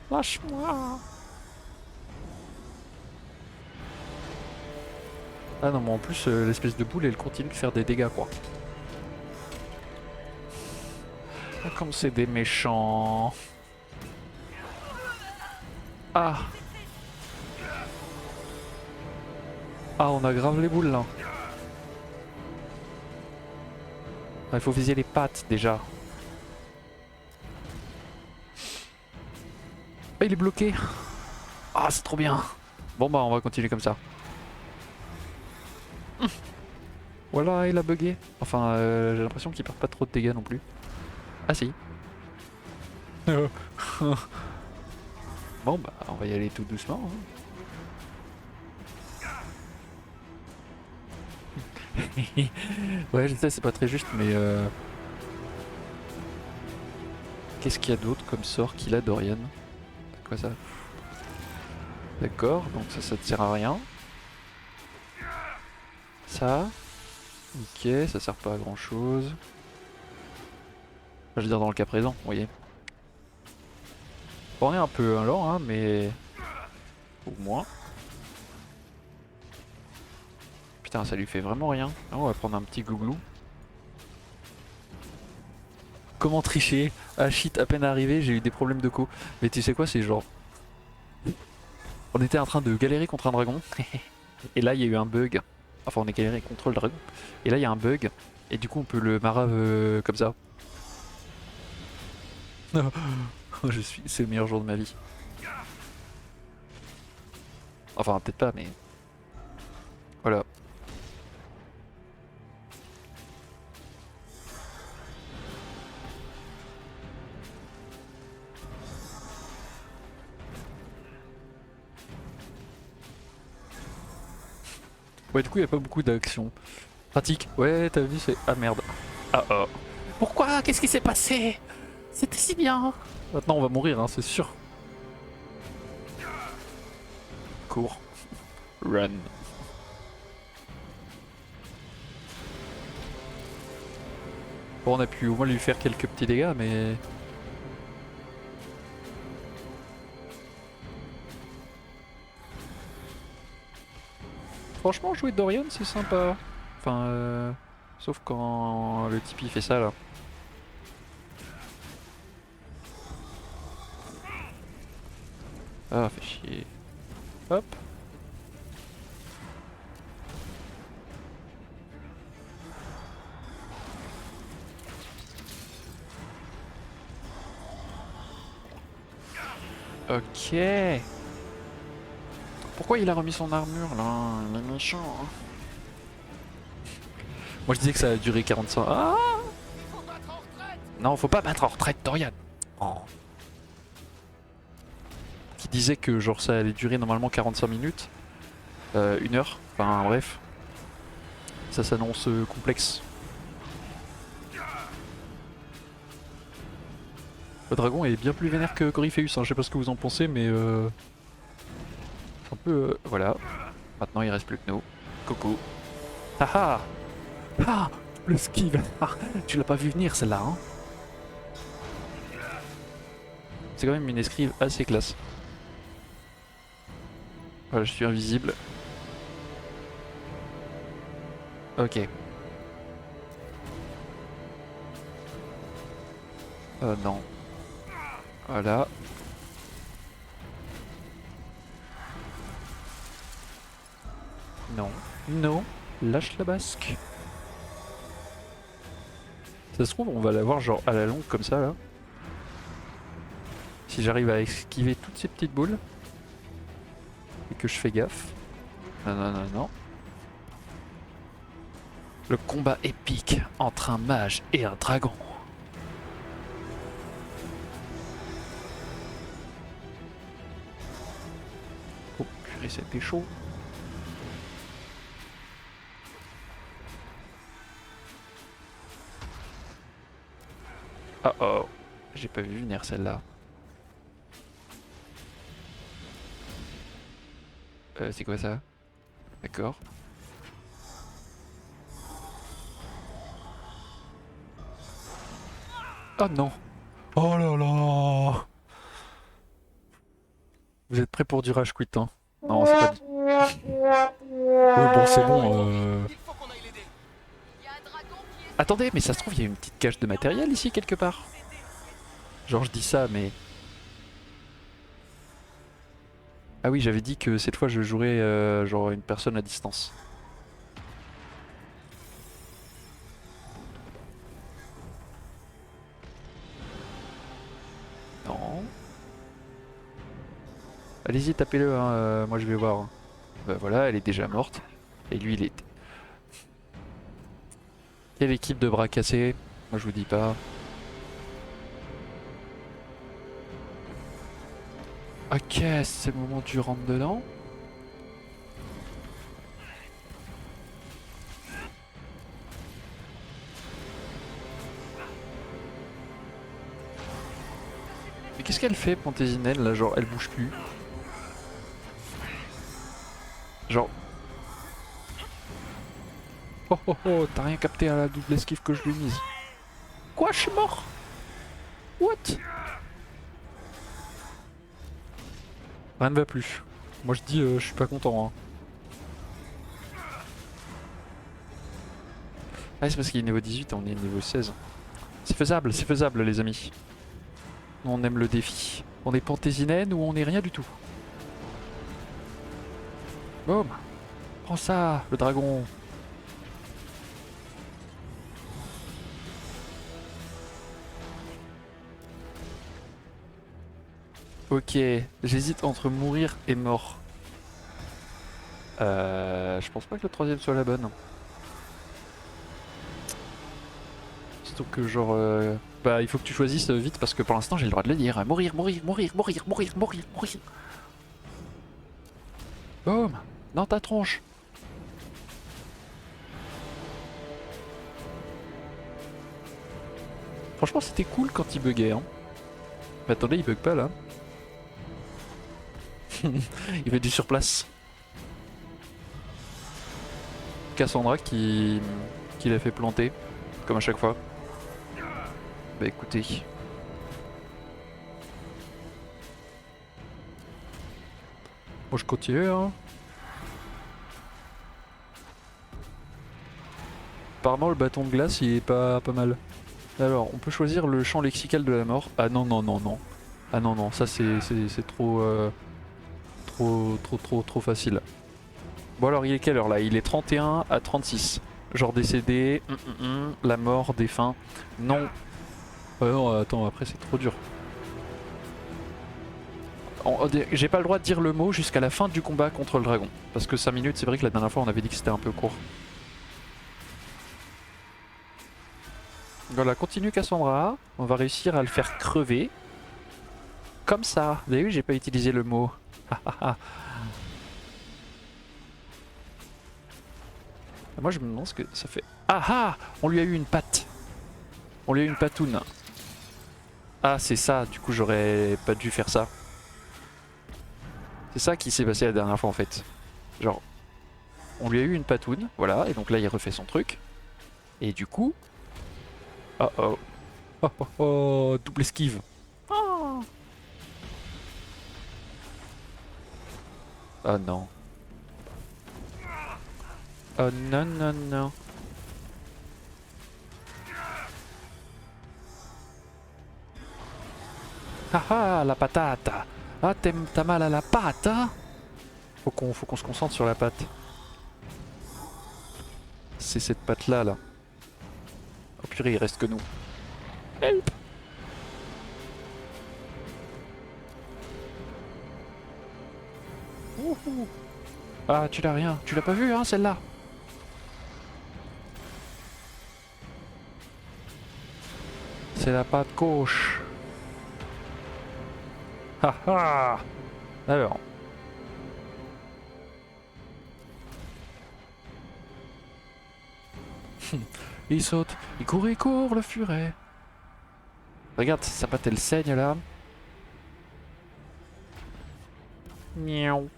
Lâche-moi. Ah non mais en plus l'espèce de boule elle continue de faire des dégâts quoi. Ah, comme c'est des méchants. Ah. Ah on a grave les boules là. Ah, il faut viser les pattes déjà. Ah il est bloqué. Ah c'est trop bien. Bon bah on va continuer comme ça. Voilà il a bugué. Enfin j'ai l'impression qu'il perd pas trop de dégâts non plus. Ah si. Bon bah on va y aller tout doucement. Hein. Ouais je sais c'est pas très juste mais qu'est-ce qu'il y a d'autre comme sort qu'il a Dorian? C'est quoi ça? D'accord, donc ça te sert à rien. Ça. Ok, ça sert pas à grand chose. Je veux dire dans le cas présent, vous voyez. Bon, on est un peu lent hein mais Au moins. Putain, ça lui fait vraiment rien. Ah, on va prendre un petit glouglou. Comment tricher? Ah shit, à peine arrivé, j'ai eu des problèmes de co. Mais tu sais quoi, c'est genre... On était en train de galérer contre un dragon. Et là, il y a eu un bug. Enfin, on est galéré contre le dragon. Et là, il y a un bug. Et du coup, on peut le marave comme ça. C'est le meilleur jour de ma vie. Enfin, peut-être pas, mais... Voilà. Ouais, du coup, il n'y a pas beaucoup d'action. Pratique. Ouais, t'as vu, c'est... Ah merde. Ah oh. Pourquoi? Qu'est-ce qui s'est passé? C'était si bien. Maintenant, on va mourir, hein, c'est sûr. Cours. Run. Bon, on a pu au moins lui faire quelques petits dégâts, mais... Franchement, jouer Dorian, c'est sympa. Enfin, sauf quand le type il fait ça, là. Ah, fait chier. Hop. Ok. Pourquoi il a remis son armure là? Il est méchant. Hein. Moi je disais que ça a duré 45. Ah non, faut pas battre en retraite, Dorian. Oh. Qui disait que genre ça allait durer normalement 45 minutes. 1 heure. Enfin bref. Ça s'annonce complexe. Le dragon est bien plus vénère que Corypheus, hein. Je sais pas ce que vous en pensez, mais un peu... voilà. Maintenant il reste plus que nous. Coucou. Haha. Ah, le skill. Ah, tu l'as pas vu venir celle-là, hein. C'est quand même une esquive assez classe. Voilà, je suis invisible. Ok. Non. Voilà. Non. Non. Lâche la basque. Ça se trouve, on va l'avoir genre à la longue comme ça là. Si j'arrive à esquiver toutes ces petites boules. Et que je fais gaffe. Non, non, non, non. Le combat épique entre un mage et un dragon. Oh, purée, c'était chaud. Ah oh, j'ai pas vu venir celle-là. C'est quoi ça? D'accord. Oh non! Oh là là! Vous êtes prêts pour du rage quit, hein? Non, c'est pas dit. Oui, bon, c'est bon. Attendez, mais ça se trouve, il y a une petite cache de matériel ici quelque part. Genre, je dis ça, mais. Ah oui, j'avais dit que cette fois je jouerais genre une personne à distance. Non. Allez-y, tapez-le, hein, moi je vais voir. Hein. Bah voilà, elle est déjà morte. Et lui, il est... Quelle équipe de bras cassés? Moi je vous dis pas. Ok, c'est le moment du rentre dedans. Mais qu'est-ce qu'elle fait, Panthésinelle, là? Genre, elle bouge plus. Genre... Oh oh oh, t'as rien capté à la double esquive que je lui ai mise. Quoi, je suis mort? What? Rien ne va plus. Moi je dis je suis pas content. Hein. Ah c'est parce qu'il est niveau 18 et on est niveau 16. C'est faisable les amis. Nous, on aime le défi. On est Panthésinène ou on est rien du tout. Boum. Prends ça, le dragon. Ok, j'hésite entre mourir et mort. Je pense pas que le troisième soit la bonne. Surtout que genre... bah il faut que tu choisisses vite parce que pour l'instant j'ai le droit de le dire. Mourir, mourir, mourir, mourir, mourir, mourir, mourir. Boum. Dans ta tronche. Franchement c'était cool quand il buguait hein. Mais attendez il bug pas là. Il fait du surplace. Cassandra qui l'a fait planter, comme à chaque fois. Bah écoutez. Moi je continue hein. Apparemment le bâton de glace il est pas mal. Alors on peut choisir le champ lexical de la mort. Ah non non non non. Ah non non ça c'est trop... Trop facile. Bon alors il est quelle heure là? Il est 31 à 36. Genre décédé, la mort, défunt. Non. Non attends après c'est trop dur. J'ai pas le droit de dire le mot jusqu'à la fin du combat contre le dragon. Parce que 5 minutes c'est vrai que la dernière fois on avait dit que c'était un peu court. Voilà continue Cassandra. On va réussir à le faire crever. Comme ça. Vous avez vu j'ai pas utilisé le mot. Moi je me demande ce que ça fait. Ah ah. On lui a eu une patte. On lui a eu une patoune. Ah c'est ça, du coup j'aurais pas dû faire ça. C'est ça qui s'est passé la dernière fois en fait. Genre, on lui a eu une patoune, voilà, et donc là il refait son truc. Et du coup... Oh oh. Oh oh oh, double esquive. Oh. Oh non. Oh non non non. Haha, la patate. Ah, t'as mal à la patte, hein? Faut qu'on se concentre sur la patte. C'est cette patte là, là. Oh purée, il reste que nous. Help! Wouhou. Ah, tu l'as rien. Tu l'as pas vu, hein, celle-là? C'est la patte gauche. Haha. Alors. Il saute, il court, le furet. Regarde, sa patte elle saigne là. Miaou.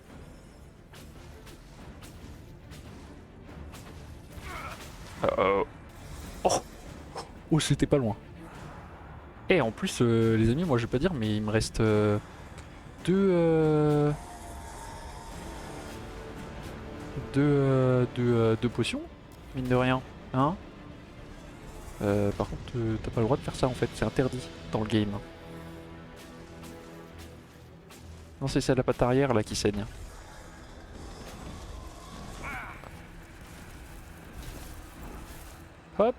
Oh. Oh, c'était pas loin. Et en plus, les amis, moi je vais pas dire, mais il me reste deux potions, mine de rien. Hein par contre, t'as pas le droit de faire ça en fait, c'est interdit dans le game. Non, c'est celle de la patte arrière là qui saigne. Hop.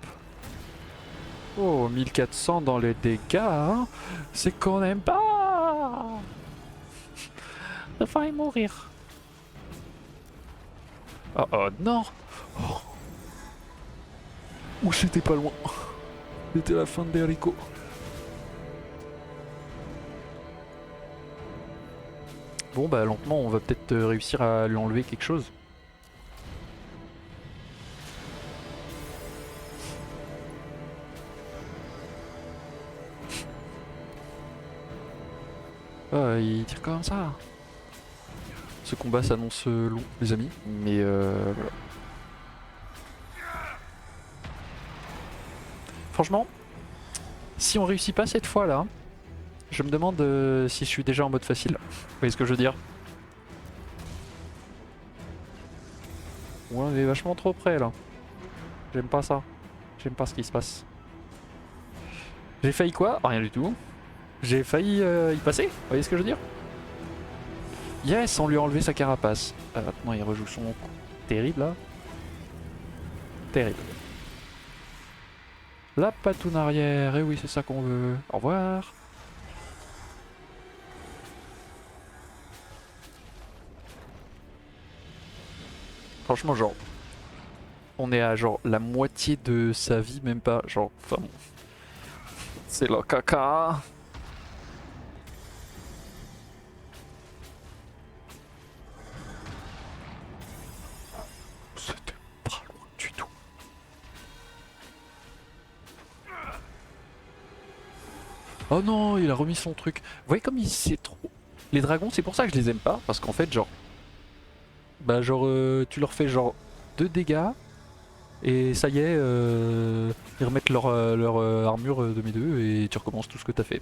Oh, 1400 dans les dégâts, hein. C'est qu'on aime pas. Il va mourir. Oh, oh non. Oh. Ouh, c'était pas loin. C'était la fin de Derico. Bon bah lentement on va peut-être réussir à lui enlever quelque chose. Ah, il tire comme ça. Ce combat s'annonce long les amis, mais voilà. Franchement, si on réussit pas cette fois là, je me demande si je suis déjà en mode facile. Vous voyez ce que je veux dire? Ouais, on est vachement trop près là. J'aime pas ça. J'aime pas ce qui se passe. J'ai failli quoi? Rien du tout. J'ai failli y passer, vous voyez ce que je veux dire? Yes, on lui a enlevé sa carapace. Maintenant il rejoue son coup. Terrible là. Terrible. La patoune arrière, et oui c'est ça qu'on veut. Au revoir. Franchement genre, on est à genre la moitié de sa vie, même pas, genre, enfin bon. C'est le caca. C'était pas loin du tout. Oh non, il a remis son truc. Vous voyez comme il sait trop. Les dragons, c'est pour ça que je les aime pas, parce qu'en fait, genre, bah genre, tu leur fais genre 2 dégâts et ça y est, ils remettent leur armure de mes deux et tu recommences tout ce que t'as fait.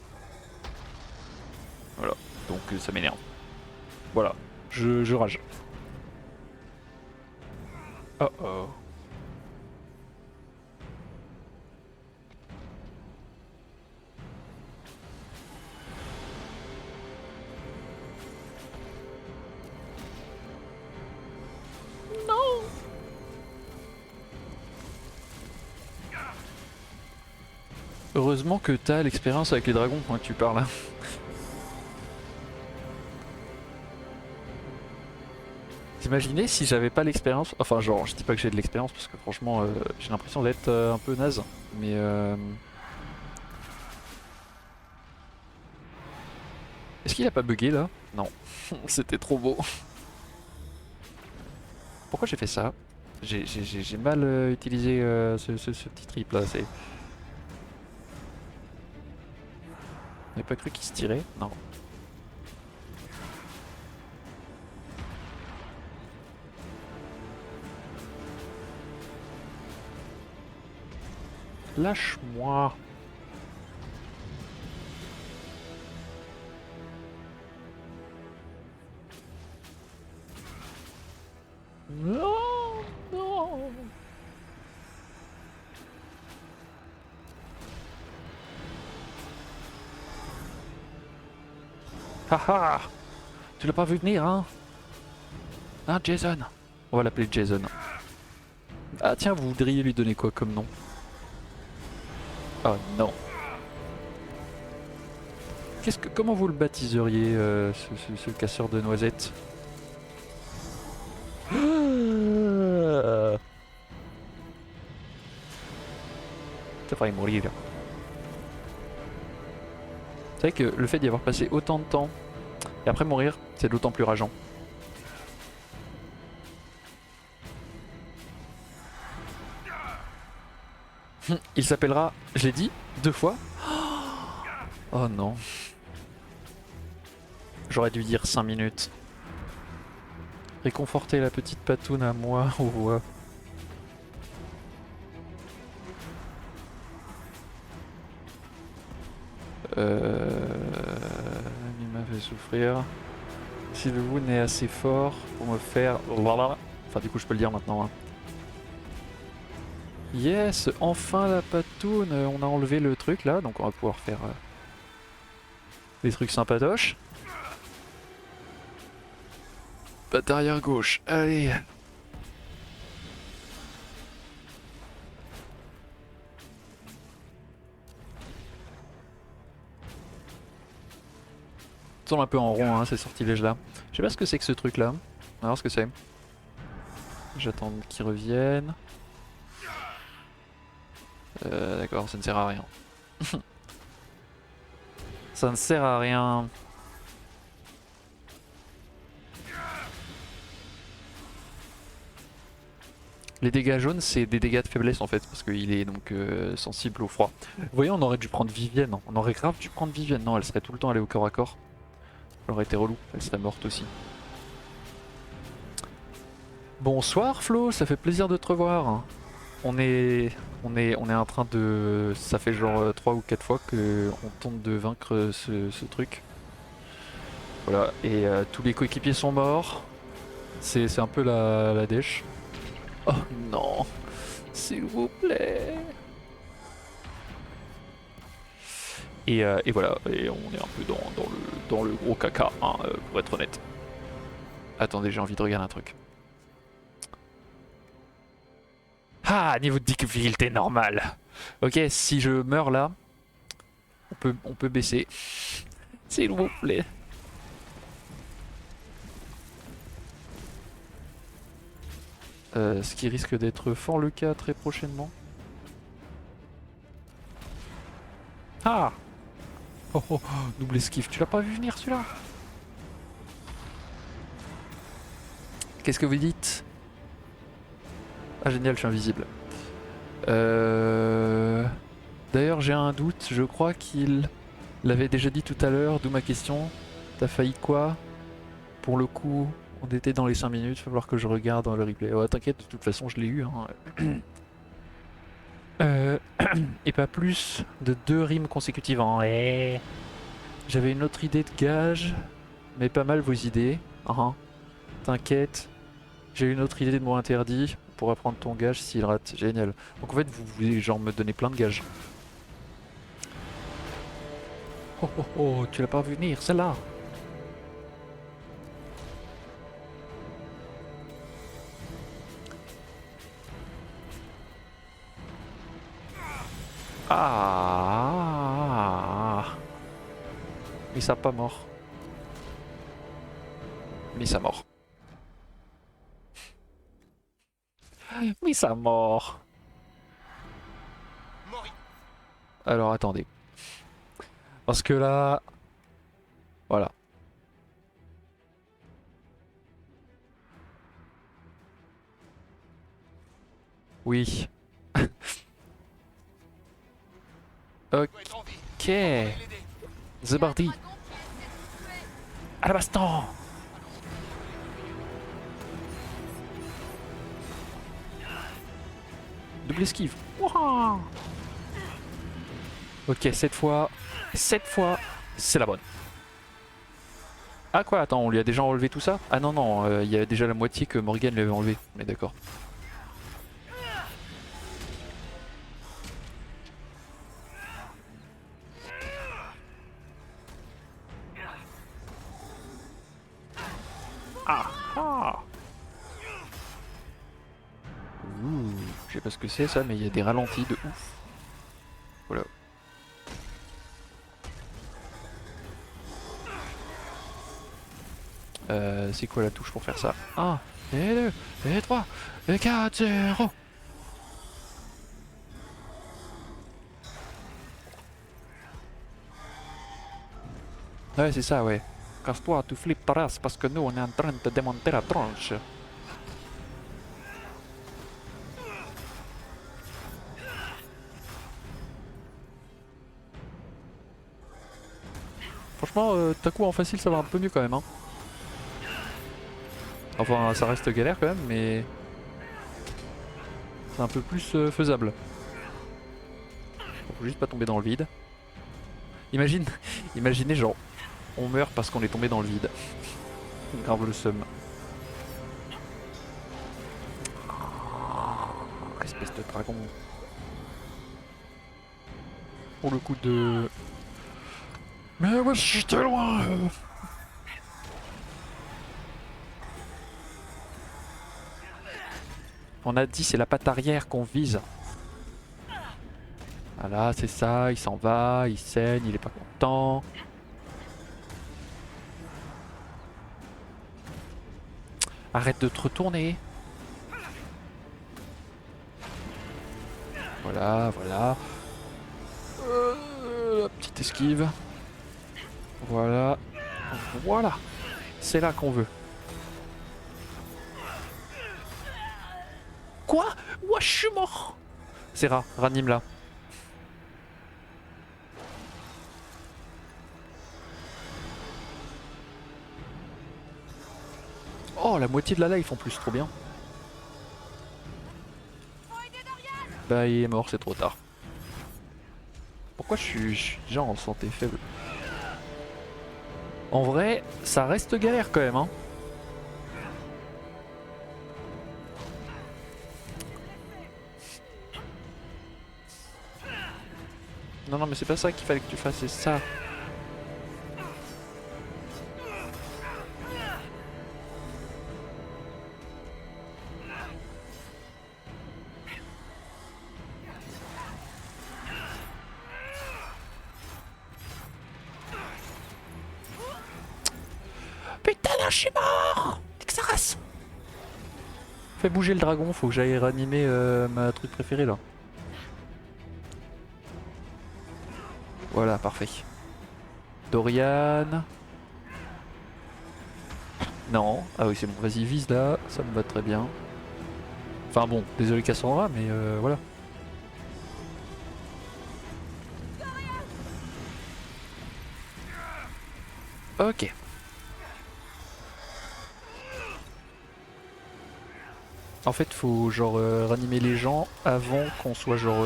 Voilà, donc ça m'énerve. Voilà, je rage. Oh oh. Heureusement que t'as l'expérience avec les dragons quand tu parles. Hein. T'imaginais si j'avais pas l'expérience, enfin genre je dis pas que j'ai de l'expérience parce que franchement j'ai l'impression d'être un peu naze, mais est-ce qu'il a pas bugué là? Non, c'était trop beau. Pourquoi j'ai fait ça? J'ai mal utilisé ce petit trip là, c'est... J'ai pas cru qu'il se tirait? Non. Lâche-moi. Non, non. Haha. Tu l'as pas vu venir, hein? Hein, Jason? On va l'appeler Jason. Ah tiens, vous voudriez lui donner quoi comme nom? Oh non. Comment vous le baptiseriez, ce casseur de noisettes? Ça faudrait mourir. Vous savez que le fait d'y avoir passé autant de temps et après mourir, c'est d'autant plus rageant. Il s'appellera, je l'ai dit, 2 fois. Oh non. J'aurais dû dire 5 minutes. Réconforter la petite patoune à moi ou... Il m'a fait souffrir. Si le wound est assez fort pour me faire... Enfin du coup je peux le dire maintenant. Hein. Yes, enfin la patoune, on a enlevé le truc là, donc on va pouvoir faire des trucs sympatoches. Patte arrière gauche, allez. Ça tourne un peu en rond hein, ces sortilèges là. Je sais pas ce que c'est que ce truc là. On va voir ce que c'est. J'attends qu'ils reviennent. D'accord, ça ne sert à rien. Ça ne sert à rien. Les dégâts jaunes, c'est des dégâts de faiblesse en fait, parce qu'il est donc sensible au froid. Vous voyez, on aurait dû prendre Vivienne. On aurait grave dû prendre Vivienne. Non, elle serait tout le temps allée au corps à corps. Elle aurait été relou. Elle serait morte aussi. Bonsoir Flo, ça fait plaisir de te revoir. On est en train de... Ça fait genre 3 ou 4 fois qu'on tente de vaincre ce truc. Voilà, et tous les coéquipiers sont morts. C'est un peu la dèche. Oh non, s'il vous plaît. Et voilà, et on est un peu dans le gros caca, hein, pour être honnête. Attendez, j'ai envie de regarder un truc. Ah, niveau de difficulté normal. Ok, si je meurs là, on peut baisser. S'il vous plaît. Ce qui risque d'être fort le cas très prochainement. Ah! Oh, oh, double esquive, tu l'as pas vu venir celui-là? Qu'est-ce que vous dites? Ah génial, je suis invisible. D'ailleurs j'ai un doute, je crois qu'il l'avait déjà dit tout à l'heure, d'où ma question. T'as failli quoi? Pour le coup, on était dans les 5 minutes, il va falloir que je regarde dans le replay. Oh t'inquiète, de toute façon je l'ai eu. Hein. Et pas plus de 2 rimes consécutives en J'avais une autre idée de gage, mais pas mal vos idées. T'inquiète, j'ai une autre idée de mot interdit. On pourra prendre ton gage s'il rate. Génial. Donc en fait vous voulez genre me donner plein de gages. Oh oh oh, tu l'as pas vu venir, celle-là. Ah. Mais ça pas mort. Mais ça mort. Mais ça mort. Alors attendez. Parce que là... Voilà. Oui. Ok. C'est parti. À la baston. Double esquive. Wouah. Ok, cette fois, c'est la bonne. Ah quoi, attends, on lui a déjà enlevé tout ça? Ah non, non, il y a déjà la moitié que Morgane lui avait enlevé. Mais d'accord. Ah ah. Ouh, je sais pas ce que c'est ça, mais il y a des ralentis de ouf. Voilà. C'est quoi la touche pour faire ça? 1, et 2, et 3, et 4, 0. Ouais, c'est ça, ouais. Casse-toi, tu flippes ta race parce que nous on est en train de démonter la tronche. Franchement, d'un coup en facile ça va un peu mieux quand même. Hein. Enfin, ça reste galère quand même, mais c'est un peu plus faisable. Faut juste pas tomber dans le vide. Imaginez genre, on meurt parce qu'on est tombé dans le vide. Grave le seum. Espèce de dragon. Pour le coup de... Mais ouais, j'étais loin. On a dit c'est la patte arrière qu'on vise. Voilà, c'est ça, il s'en va, il saigne, il est pas content. Arrête de te retourner. Voilà, voilà. La petite esquive. Voilà. Voilà. C'est là qu'on veut. Quoi? Ouah, je suis mort. C'est rare, ranime là. Oh, la moitié de la life en plus, trop bien. Bah, il est mort, c'est trop tard. Pourquoi je suis déjà en santé faible? En vrai, ça reste galère quand même, hein. Non, non, mais c'est pas ça qu'il fallait que tu fasses, c'est ça. Putain, là, je suis mort! Xaras! Fais bouger le dragon, faut que j'aille ranimer ma truc préférée là. Voilà, parfait. Dorian. Non. Ah oui, c'est bon, vas-y, vise là, ça me va très bien. Enfin bon, désolé Cassandra, mais voilà. Ok. En fait, faut genre ranimer les gens avant qu'on soit genre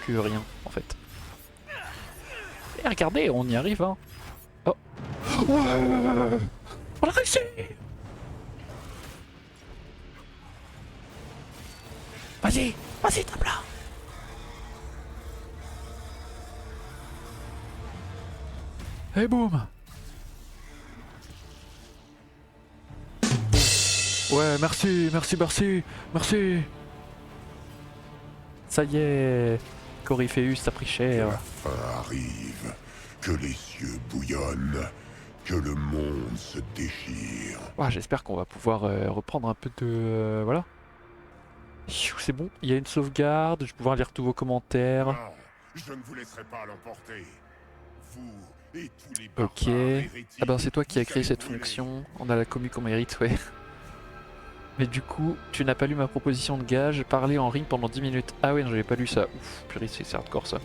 plus que rien, en fait. Et regardez, on y arrive, hein. Oh. Ouais, on a réussi. Vas-y, vas-y, tape là. Et boum. Ouais, merci, merci, merci, merci. Ça y est, Corypheus a pris Que cher. la fin arrive, que les cieux bouillonnent, que le monde se déchire. Ouais, j'espère qu'on va pouvoir reprendre un peu de... voilà. C'est bon, il y a une sauvegarde, je vais pouvoir lire tous vos commentaires. Non, je ne vous laisserai pas l'emporter. Vous et tous les Ok. barbares hérétiques, Ah ben c'est toi qui as vous créé allez cette brûler. fonction. On a la commu qu'on mérite, ouais. Mais du coup, tu n'as pas lu ma proposition de gage, parler en rime pendant 10 minutes. Ah ouais, non, j'avais pas lu ça. Ouf, purée, c'est hardcore ça.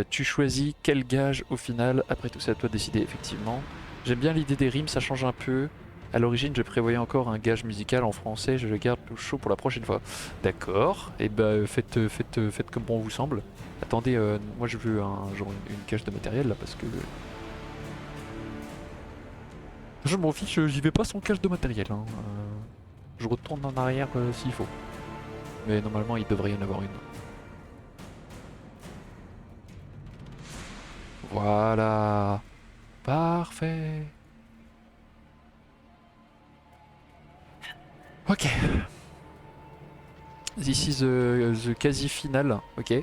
Tu choisis quel gage au final. Après tout, c'est à toi de décider, effectivement. J'aime bien l'idée des rimes, ça change un peu. À l'origine, je prévoyais encore un gage musical en français, je le garde au chaud pour la prochaine fois. D'accord, et bah faites comme bon vous semble. Attendez, moi je veux genre une cache de matériel là parce que... Je m'en fiche, j'y vais pas sans cache de matériel. Hein. Je retourne en arrière s'il faut. Mais normalement il devrait y en avoir une. Voilà. Parfait. Ok. This is the quasi final, ok.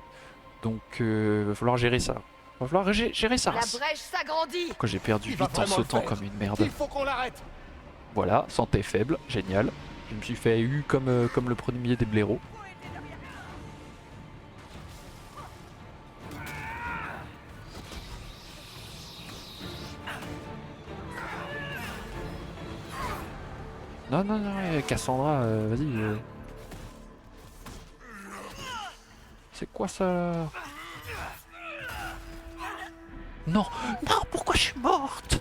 Donc va falloir gérer ça. Va falloir gérer ça. La brèche s'agrandit. Pourquoi j'ai perdu Il va 8 en vraiment le sautant faire. comme une merde. Il faut qu'on l'arrête. Voilà, santé faible, génial. Je me suis fait U comme, comme le premier des blaireaux. Non, non, non, Cassandra, vas-y. C'est quoi ça là? Non, non, pourquoi je suis morte?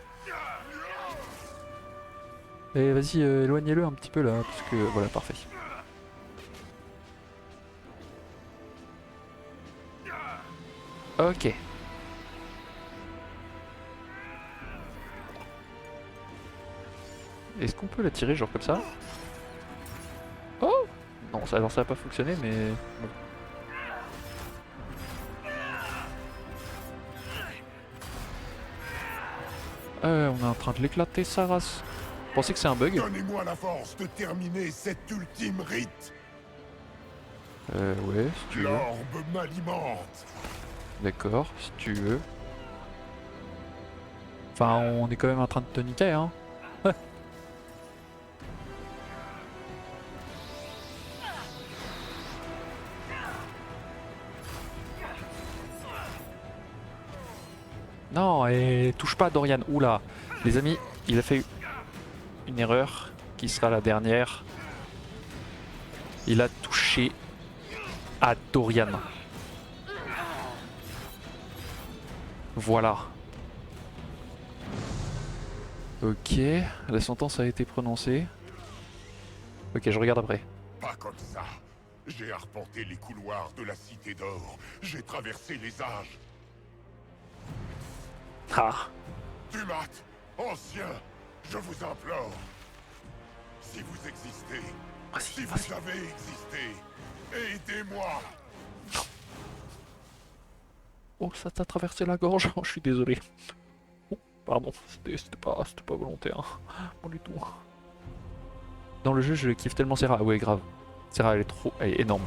Et vas-y, éloignez-le un petit peu là, parce que voilà, parfait. Ok. Est-ce qu'on peut la tirer genre comme ça? Oh! Non, ça, alors ça a pas fonctionné, mais bon. On est en train de l'éclater, sa race. Vous pensez que c'est un bug? Donnez-moi la force de terminer cet ultime rite. Ouais, si tu veux. L'orbe m'alimente. D'accord, si tu veux. Enfin, on est quand même en train de te niquer, hein. Non, et touche pas Dorian. Oula. Les amis, il a fait une erreur qui sera la dernière. Il a touché à Dorian. Voilà. Ok, la sentence a été prononcée. Ok, je regarde après. Pas comme ça. J'ai arpenté les couloirs de la Cité d'Or. J'ai traversé les âges. Ah, Dumat, ancien, je vous implore. Si vous existez, si vas-y, vous vas-y. avez existé, aidez-moi. Oh, ça t'a traversé la gorge. Je suis désolé. Oh, pardon, c'était pas volontaire. Pas du tout. Dans le jeu, je kiffe tellement Serra. Ouais, grave. Serra, elle est énorme.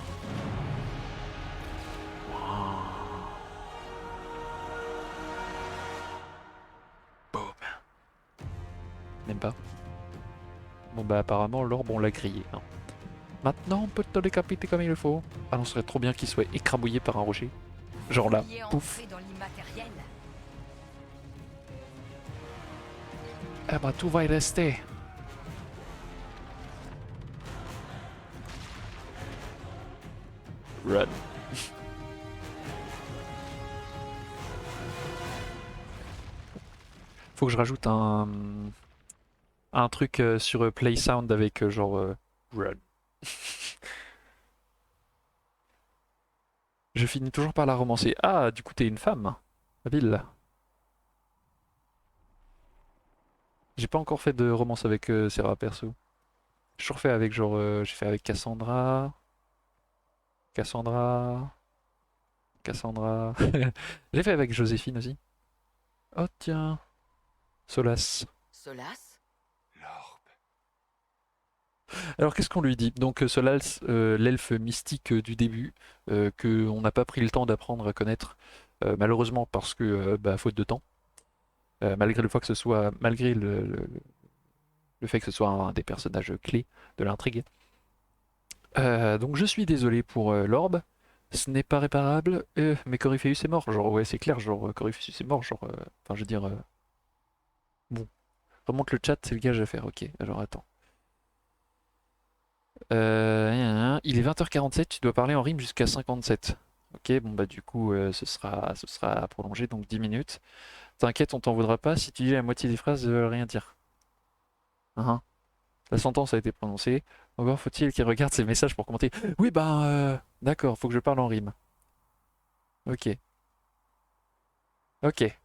Boum. Même pas. Bon bah apparemment l'orbe on l'a grillé. Hein. Maintenant on peut te décapiter comme il le faut. Ah non, ce serait trop bien qu'il soit écrabouillé par un rocher. Genre là, Vous vouliez pouf. entrer dans l'immatériel. Ah bah tout va y rester. Run. Faut que je rajoute un truc sur Play Sound avec genre Run. Je finis toujours par la romancer. Ah, du coup t'es une femme. Habile. J'ai pas encore fait de romance avec Serra perso. J'ai toujours fait avec genre j'ai fait avec Cassandra. Cassandra. Cassandra. J'ai fait avec Joséphine aussi. Oh tiens. Solace. Solas? L'orbe. Alors qu'est-ce qu'on lui dit? Donc Solace, l'elfe mystique du début, que on n'a pas pris le temps d'apprendre à connaître, malheureusement parce que bah, faute de temps. Malgré le fait que ce soit, malgré le fait que ce soit un des personnages clés de l'intrigue. Donc je suis désolé pour l'orbe. Ce n'est pas réparable, mais Corypheus est mort. Genre ouais c'est clair, genre Corypheus est mort, genre. Enfin je veux dire. Bon. Remonte le chat, c'est le gage à faire. Ok, alors attends. Il est 20h47, tu dois parler en rime jusqu'à 57. Ok, bon bah du coup ce sera prolongé, donc 10 minutes. T'inquiète, on t'en voudra pas, si tu dis la moitié des phrases, ça veut rien dire. Hein. La sentence a été prononcée. Encore faut-il qu'il regarde ses messages pour commenter. Oui bah d'accord, faut que je parle en rime. Ok, ok.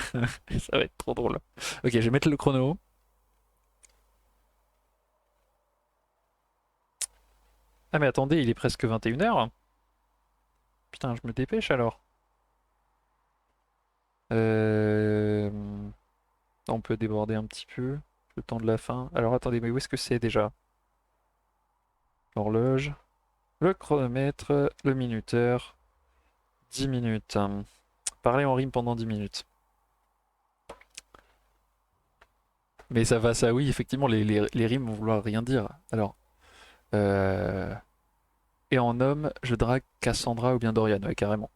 Ça va être trop drôle. Ok, je vais mettre le chrono. Ah mais attendez, il est presque 21h. Putain, je me dépêche alors. Euh... On peut déborder un petit peu. Le temps de la fin. Alors attendez, mais où est-ce que c'est déjà? L'horloge, le chronomètre, le minuteur. 10 minutes. Parler en rime pendant 10 minutes. Mais ça va, ça oui, effectivement, les rimes vont vouloir rien dire. Alors, euh... et en homme, je drague Cassandra ou bien Dorian, ouais, carrément.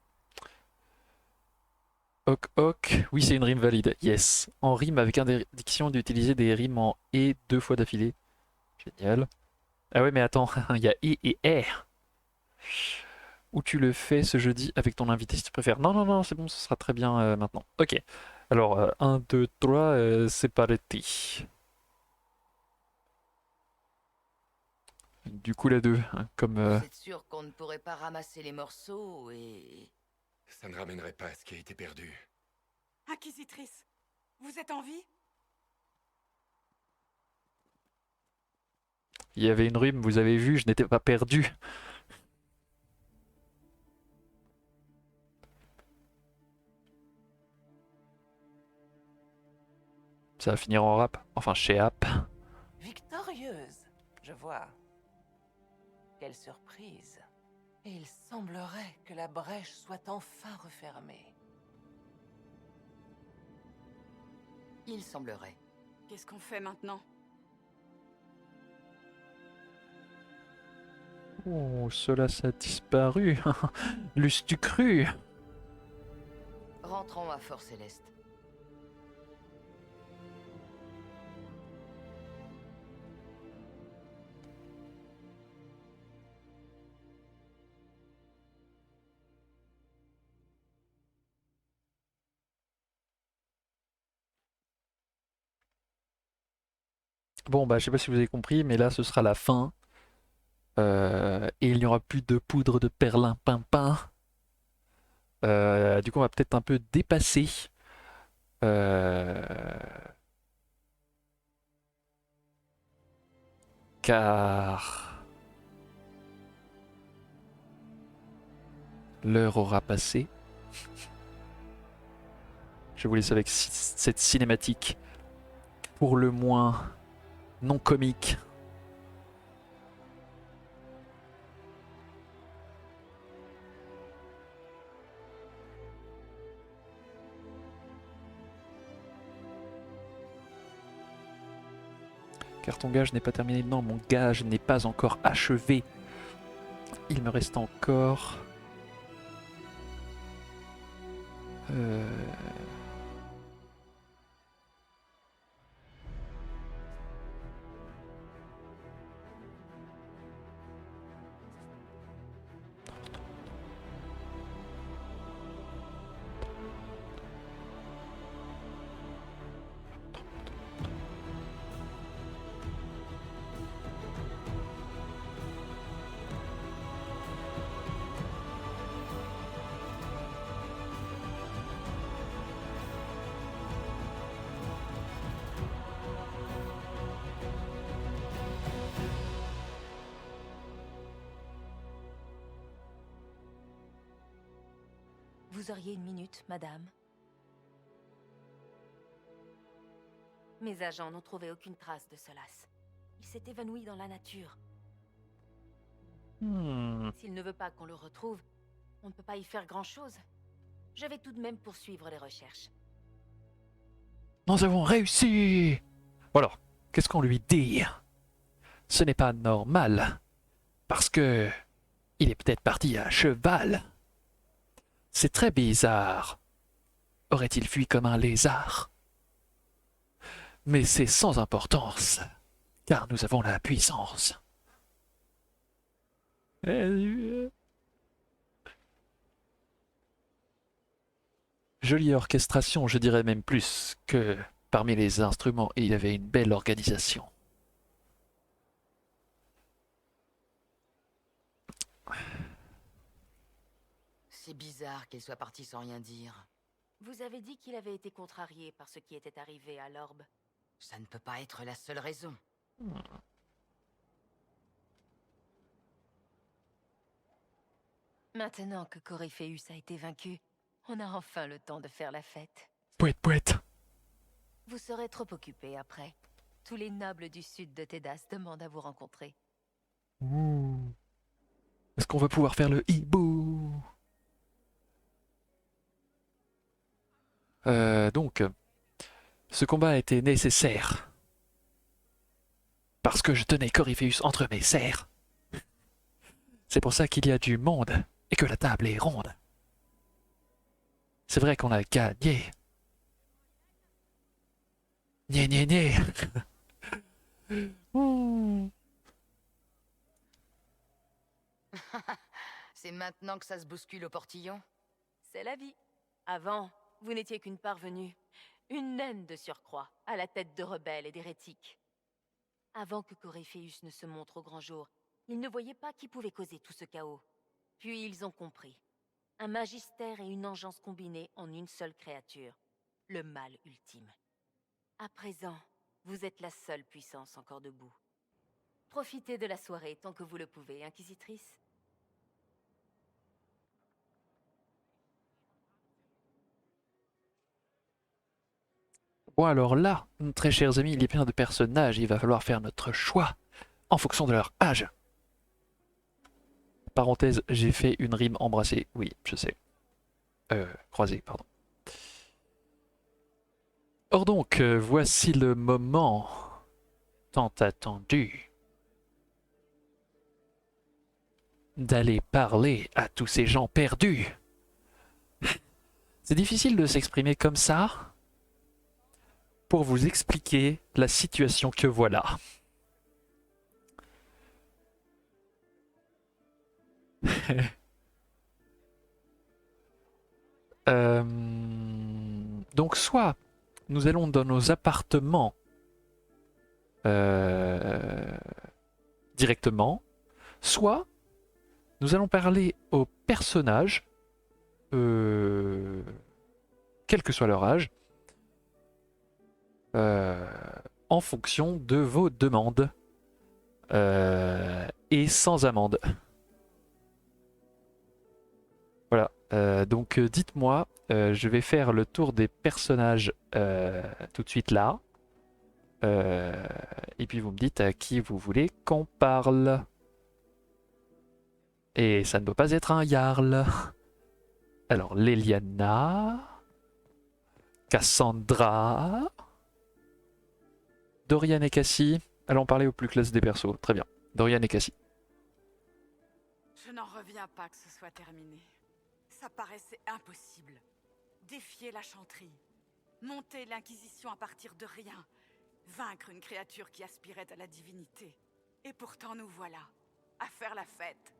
Hoc hoc, oui, c'est une rime valide. Yes. En rime avec interdiction d'utiliser des rimes en et deux fois d'affilée. Génial. Ah ouais, mais attends, il y a et r. Ou tu le fais ce jeudi avec ton invité si tu préfères. Non, non, non, c'est bon, ce sera très bien maintenant. Ok. Alors, 1, 2, 3, c'est parti. Du coup, la 2, hein, comme... Vous êtes sûr qu'on ne pourrait pas ramasser les morceaux et... Ça ne ramènerait pas à ce qui a été perdu. Inquisitrice, vous êtes en vie? il y avait une rime, vous avez vu, je n'étais pas perdu. Ça va finir en rap. Enfin, chez App. Victorieuse, je vois. Quelle surprise. Et il semblerait que la brèche soit enfin refermée. Il semblerait. Qu'est-ce qu'on fait maintenant? Oh, cela ça a disparu. L'eusses-tu cru? Rentrons à Fort Céleste. Bon, bah, je sais pas si vous avez compris, mais là, ce sera la fin. Et il n'y aura plus de poudre de perlimpinpin. Du coup, on va peut-être un peu dépasser. Euh, Car L'heure aura passé. Je vous laisse avec cette cinématique pour le moins non comique. Car ton gage n'est pas terminé. Non, mon gage n'est pas encore achevé. Il me reste encore... Vous auriez une minute, madame? Mes agents n'ont trouvé aucune trace de Solas. Il s'est évanoui dans la nature. S'il ne veut pas qu'on le retrouve, on ne peut pas y faire grand-chose. Je vais tout de même poursuivre les recherches. Nous avons réussi! Alors, qu'est-ce qu'on lui dit? Ce n'est pas normal. Parce que... il est peut-être parti à cheval. C'est très bizarre. Aurait-il fui comme un lézard? Mais c'est sans importance, car nous avons la puissance. Jolie orchestration, je dirais même plus que parmi les instruments, il y avait une belle organisation. C'est bizarre qu'il soit parti sans rien dire. Vous avez dit qu'il avait été contrarié par ce qui était arrivé à l'orbe. Ça ne peut pas être la seule raison. Maintenant que Coryphéus a été vaincu, on a enfin le temps de faire la fête. Poète, poète. Vous serez trop occupé après. Tous les nobles du sud de Tédas demandent à vous rencontrer. Est-ce qu'on va pouvoir faire le hibou? Donc, ce combat a été nécessaire. Parce que je tenais Coryphéus entre mes serres. C'est pour ça qu'il y a du monde et que la table est ronde. C'est vrai qu'on a gagné. Né, né, né. C'est maintenant que ça se bouscule au portillon? C'est la vie. Avant, vous n'étiez qu'une parvenue, une naine de surcroît, à la tête de rebelles et d'hérétiques. Avant que Coryphéus ne se montre au grand jour, ils ne voyaient pas qui pouvait causer tout ce chaos. Puis ils ont compris. Un magistère et une engeance combinés en une seule créature. Le mal ultime. À présent, vous êtes la seule puissance encore debout. Profitez de la soirée tant que vous le pouvez, Inquisitrice. Bon alors là, très chers amis, il y a plein de personnages, il va falloir faire notre choix en fonction de leur âge. Parenthèse, j'ai fait une rime embrassée, oui, je sais. Croisée, pardon. Or donc, voici le moment tant attendu d'aller parler à tous ces gens perdus. C'est difficile de s'exprimer comme ça pour vous expliquer la situation que voilà. Donc soit nous allons dans nos appartements directement, soit nous allons parler aux personnages, quel que soit leur âge, en fonction de vos demandes et sans amende. Voilà, Donc dites-moi, je vais faire le tour des personnages tout de suite là. Euh, et puis vous me dites à qui vous voulez qu'on parle. Et ça ne peut pas être un Jarl. Alors, Leliana, Cassandra, Dorian et Cassie. Allons parler au plus classe des persos. Très bien. Dorian et Cassie. Je n'en reviens pas que ce soit terminé. Ça paraissait impossible. Défier la chanterie. Monter l'Inquisition à partir de rien. Vaincre une créature qui aspirait à la divinité. Et pourtant nous voilà, à faire la fête.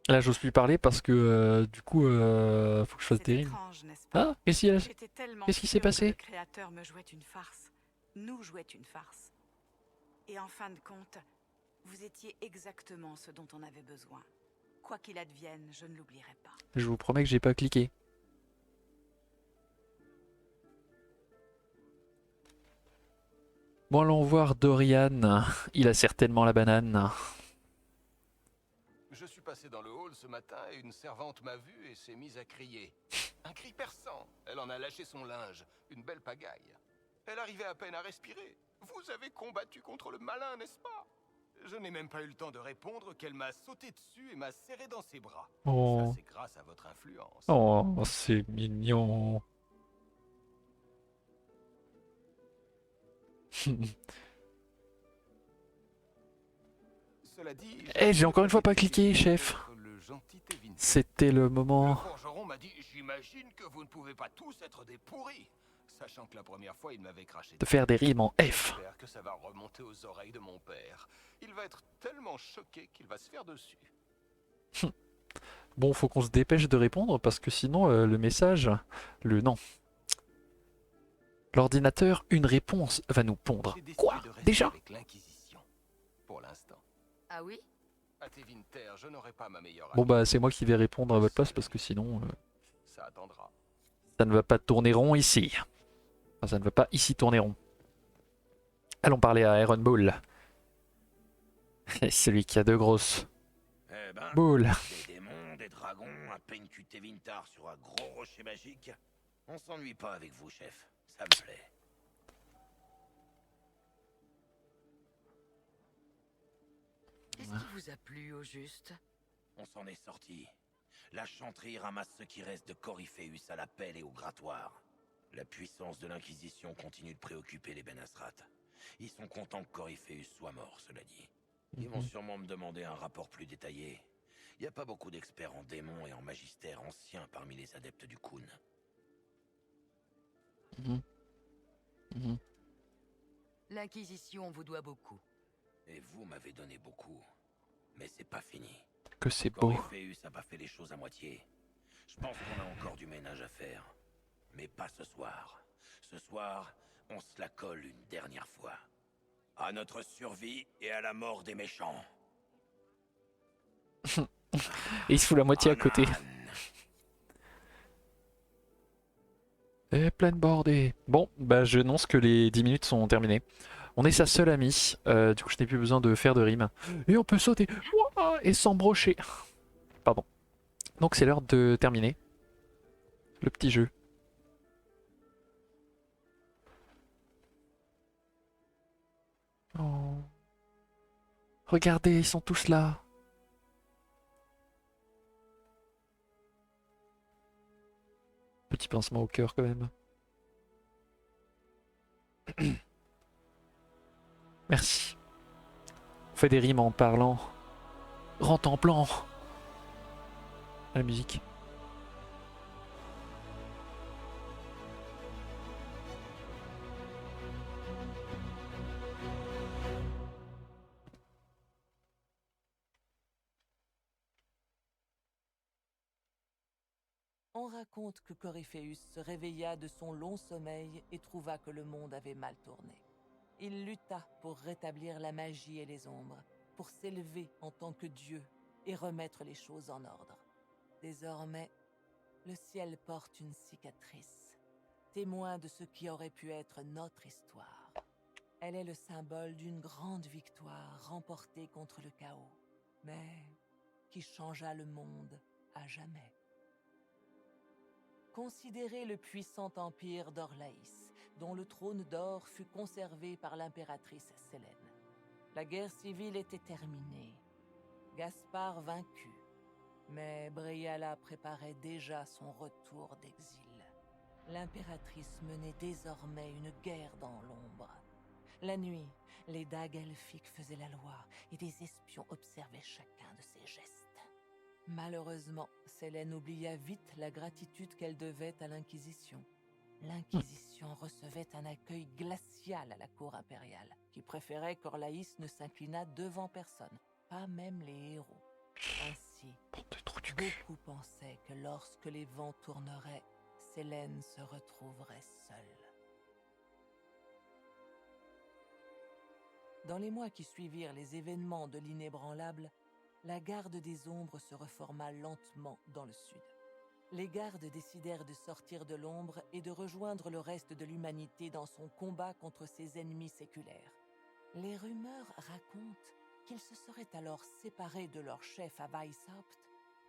Là, j'ose plus parler parce que du coup, faut que je fasse C'est des rimes. étrange, n'est-ce pas? Ah, qu'est-ce J'étais tellement qui s'est sûre que passé? le créateur me jouait une farce. Nous jouait une farce. Et en fin de compte, vous étiez exactement ce dont on avait besoin. Quoi qu'il advienne, je ne l'oublierai pas. Je vous promets que j'ai pas cliqué. Bon, allons voir Dorian. Il a certainement la banane. Je suis passé dans le hall ce matin et une servante m'a vu et s'est mise à crier. Un cri perçant. Elle en a lâché son linge. Une belle pagaille. Elle arrivait à peine à respirer. Vous avez combattu contre le malin, n'est-ce pas? Je n'ai même pas eu le temps de répondre qu'elle m'a sauté dessus et m'a serré dans ses bras. Oh, Ça, c'est grâce à votre influence. oh, c'est mignon. Cela dit, Eh, j'ai encore une fois pas cliqué, chef. le gentil Tevin. C'était le Le moment forgeron m'a dit, j'imagine que vous ne pouvez pas tous être des pourris. Sachant que la première fois, il m'avait craché. de faire des rimes en F. J'espère que ça va remonter aux oreilles de mon père. Il va être tellement choqué qu'il va se faire dessus. Bon, faut qu'on se dépêche de répondre parce que sinon, le message, non. L'ordinateur, une réponse va nous pondre. J'ai décidé Quoi? de rester Déjà? avec l'Inquisition. Pour l'instant. Ah oui? À Tevinter, je n'aurai pas ma meilleure Bon amie. bah, c'est moi qui vais répondre à votre place parce que sinon, Ça attendra. ça ne va pas tourner rond ici. Enfin, ça ne va pas ici tourner rond. Allons parler à Iron Bull. Celui qui a deux grosses Eh ben, boules. des démons, des dragons, à peine tu Tevinter sur un gros rocher magique. On s'ennuie pas avec vous, chef. Ça me plaît. Qu'est-ce qui vous a plu au juste? On s'en est sorti. La chanterie ramasse ce qui reste de Coryphéus à la pelle et au grattoir. La puissance de l'Inquisition continue de préoccuper les Ben Asrat. Ils sont contents que Coryphéus soit mort, cela dit. Ils vont sûrement me demander un rapport plus détaillé. Il n'y a pas beaucoup d'experts en démons et en magistère anciens parmi les adeptes du Khun. Mhm. Mhm. L'Inquisition vous doit beaucoup. Et vous m'avez donné beaucoup. Mais c'est pas fini. Que c'est beau. Coryphéus a pas fait les choses à moitié. Je pense qu'on a encore du ménage à faire. Mais pas ce soir. Ce soir, on se la colle une dernière fois. À notre survie et à la mort des méchants. Et il se fout la moitié à côté. Anan. Et pleine bordée. Bon, bah je annonce que les 10 minutes sont terminées. On est sa seule amie. Du coup, je n'ai plus besoin de faire de rimes. Et on peut sauter. Ouah, et s'embrocher. Pardon. Donc c'est l'heure de terminer le petit jeu. Oh. Regardez, ils sont tous là. Petit pincement au cœur quand même. Merci. On fait des rimes en parlant. Grand en plan. À la musique. On raconte que Coryphéus se réveilla de son long sommeil et trouva que le monde avait mal tourné. Il lutta pour rétablir la magie et les ombres, pour s'élever en tant que dieu et remettre les choses en ordre. Désormais, le ciel porte une cicatrice, témoin de ce qui aurait pu être notre histoire. Elle est le symbole d'une grande victoire remportée contre le chaos, mais qui changea le monde à jamais. Considérez le puissant empire d'Orlaïs, dont le trône d'or fut conservé par l'impératrice Sélène. La guerre civile était terminée, Gaspard vaincu, mais Briala préparait déjà son retour d'exil. L'impératrice menait désormais une guerre dans l'ombre. La nuit, les dagues elfiques faisaient la loi et des espions observaient chacun de ses gestes. Malheureusement, Sélène oublia vite la gratitude qu'elle devait à l'Inquisition. L'Inquisition recevait un accueil glacial à la cour impériale, qui préférait qu'Orlaïs ne s'inclinât devant personne, pas même les héros. Ainsi, beaucoup pensaient que lorsque les vents tourneraient, Sélène se retrouverait seule. Dans les mois qui suivirent les événements de l'inébranlable, la garde des ombres se reforma lentement dans le sud. Les gardes décidèrent de sortir de l'ombre et de rejoindre le reste de l'humanité dans son combat contre ses ennemis séculaires. Les rumeurs racontent qu'ils se seraient alors séparés de leur chef à Weishaupt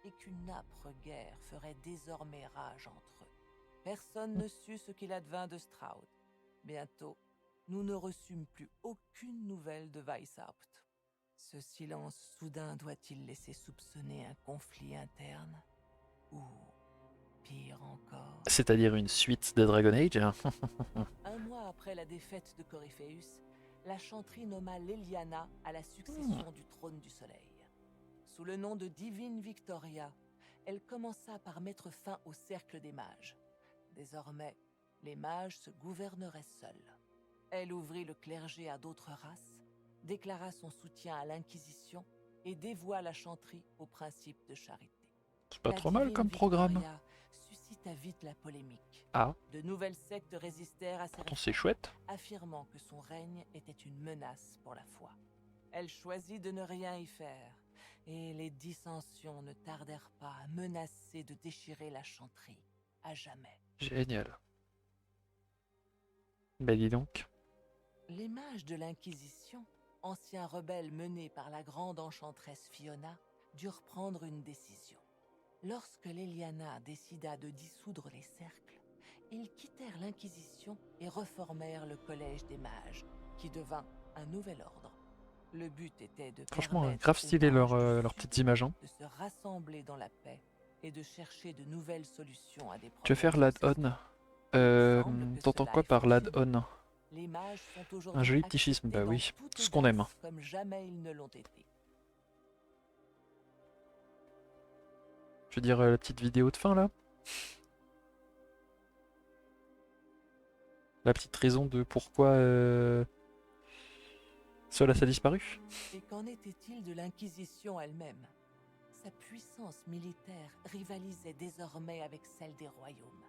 et qu'une âpre guerre ferait désormais rage entre eux. Personne ne sut ce qu'il advint de Stroud. Bientôt, nous ne reçûmes plus aucune nouvelle de Weishaupt. Ce silence soudain doit-il laisser soupçonner un conflit interne? Ou, pire encore... C'est-à-dire une suite de Dragon Age? Un mois après la défaite de Corypheus, la chanterie nomma Leliana à la succession du trône du soleil. Sous le nom de Divine Victoria, elle commença par mettre fin au cercle des mages. Désormais, les mages se gouverneraient seuls. Elle ouvrit le clergé à d'autres races, déclara son soutien à l'Inquisition et dévoua la chanterie au principe de charité. C'est pas trop mal comme programme. Victoria suscita vite la polémique. Ah, De nouvelles sectes résistèrent à ses pourtant c'est réformes, chouette. affirmant que son règne était une menace pour la foi. Elle choisit de ne rien y faire, et les dissensions ne tardèrent pas à menacer de déchirer la chanterie à jamais. Génial. Bah dis donc. Les mages de l'Inquisition, anciens rebelles menés par la grande enchanteresse Fiona, durent prendre une décision. Lorsque Leliana décida de dissoudre les cercles, ils quittèrent l'Inquisition et reformèrent le Collège des Mages, qui devint un nouvel ordre. Le but était de Franchement, permettre grave aux stylé mages leurs petites images. Hein. de se rassembler dans la paix et de chercher de nouvelles solutions à des problèmes. Tu veux faire l'add-on T'entends quoi par l'add-on? Les mages sont Un aujourd'hui joli petit schisme, acceptés bah dans oui, toutes ce qu'on aime. races comme jamais ils ne l'ont été. Je veux dire la petite vidéo de fin là. La petite raison de pourquoi Solas a disparu. Et qu'en était-il de l'Inquisition elle-même? Sa puissance militaire rivalisait désormais avec celle des royaumes.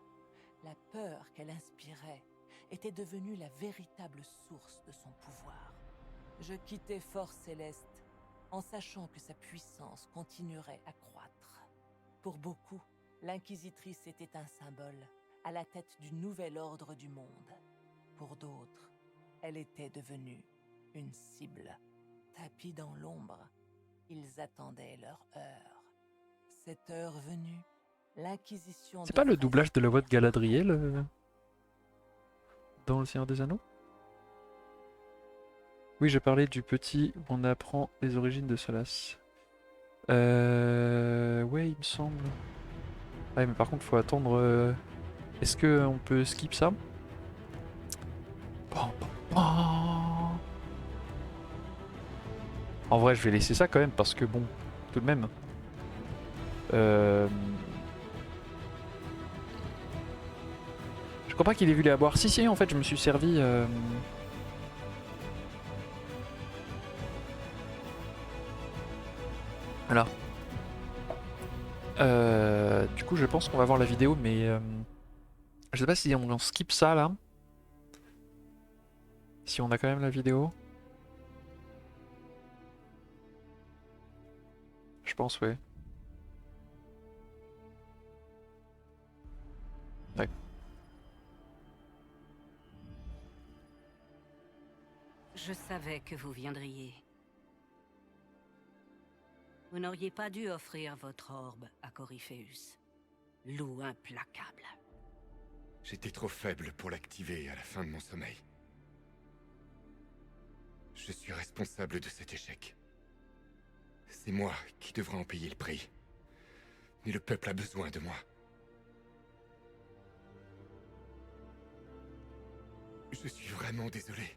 La peur qu'elle inspirait était devenue la véritable source de son pouvoir. Je quittais Fort Céleste en sachant que sa puissance continuerait à croître. Pour beaucoup, l'Inquisitrice était un symbole, à la tête du nouvel ordre du monde. Pour d'autres, elle était devenue une cible. Tapis dans l'ombre, ils attendaient leur heure. Cette heure venue, l'Inquisition... C'est pas le devrait doublage de la voix de se Galadriel dans Le Seigneur des Anneaux? Oui, je parlais du petit où on apprend les origines de Solas. Ouais, il me semble. Ouais, mais par contre, faut attendre. Est-ce que on peut skip ça? Pam, pam, pam. En vrai, je vais laisser ça quand même parce que bon, tout de même. Je crois pas qu'il ait vu les à boire. Si, si, en fait, je me suis servi. Voilà. Du coup, je pense qu'on va voir la vidéo, mais je sais pas si on skip ça là. Si on a quand même la vidéo. Je pense, ouais. Ouais. savais que vous viendriez. Vous n'auriez pas dû offrir votre orbe à Corypheus. Loup implacable. J'étais trop faible pour l'activer à la fin de mon sommeil. Je suis responsable de cet échec. C'est moi qui devrais en payer le prix. Mais le peuple a besoin de moi. Je suis vraiment désolé.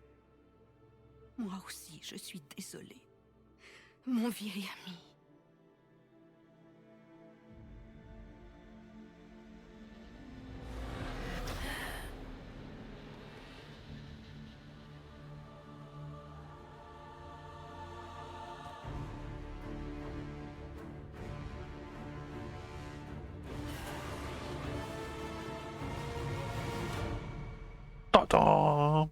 Moi aussi, je suis désolée. Mon vieil ami. Tintin.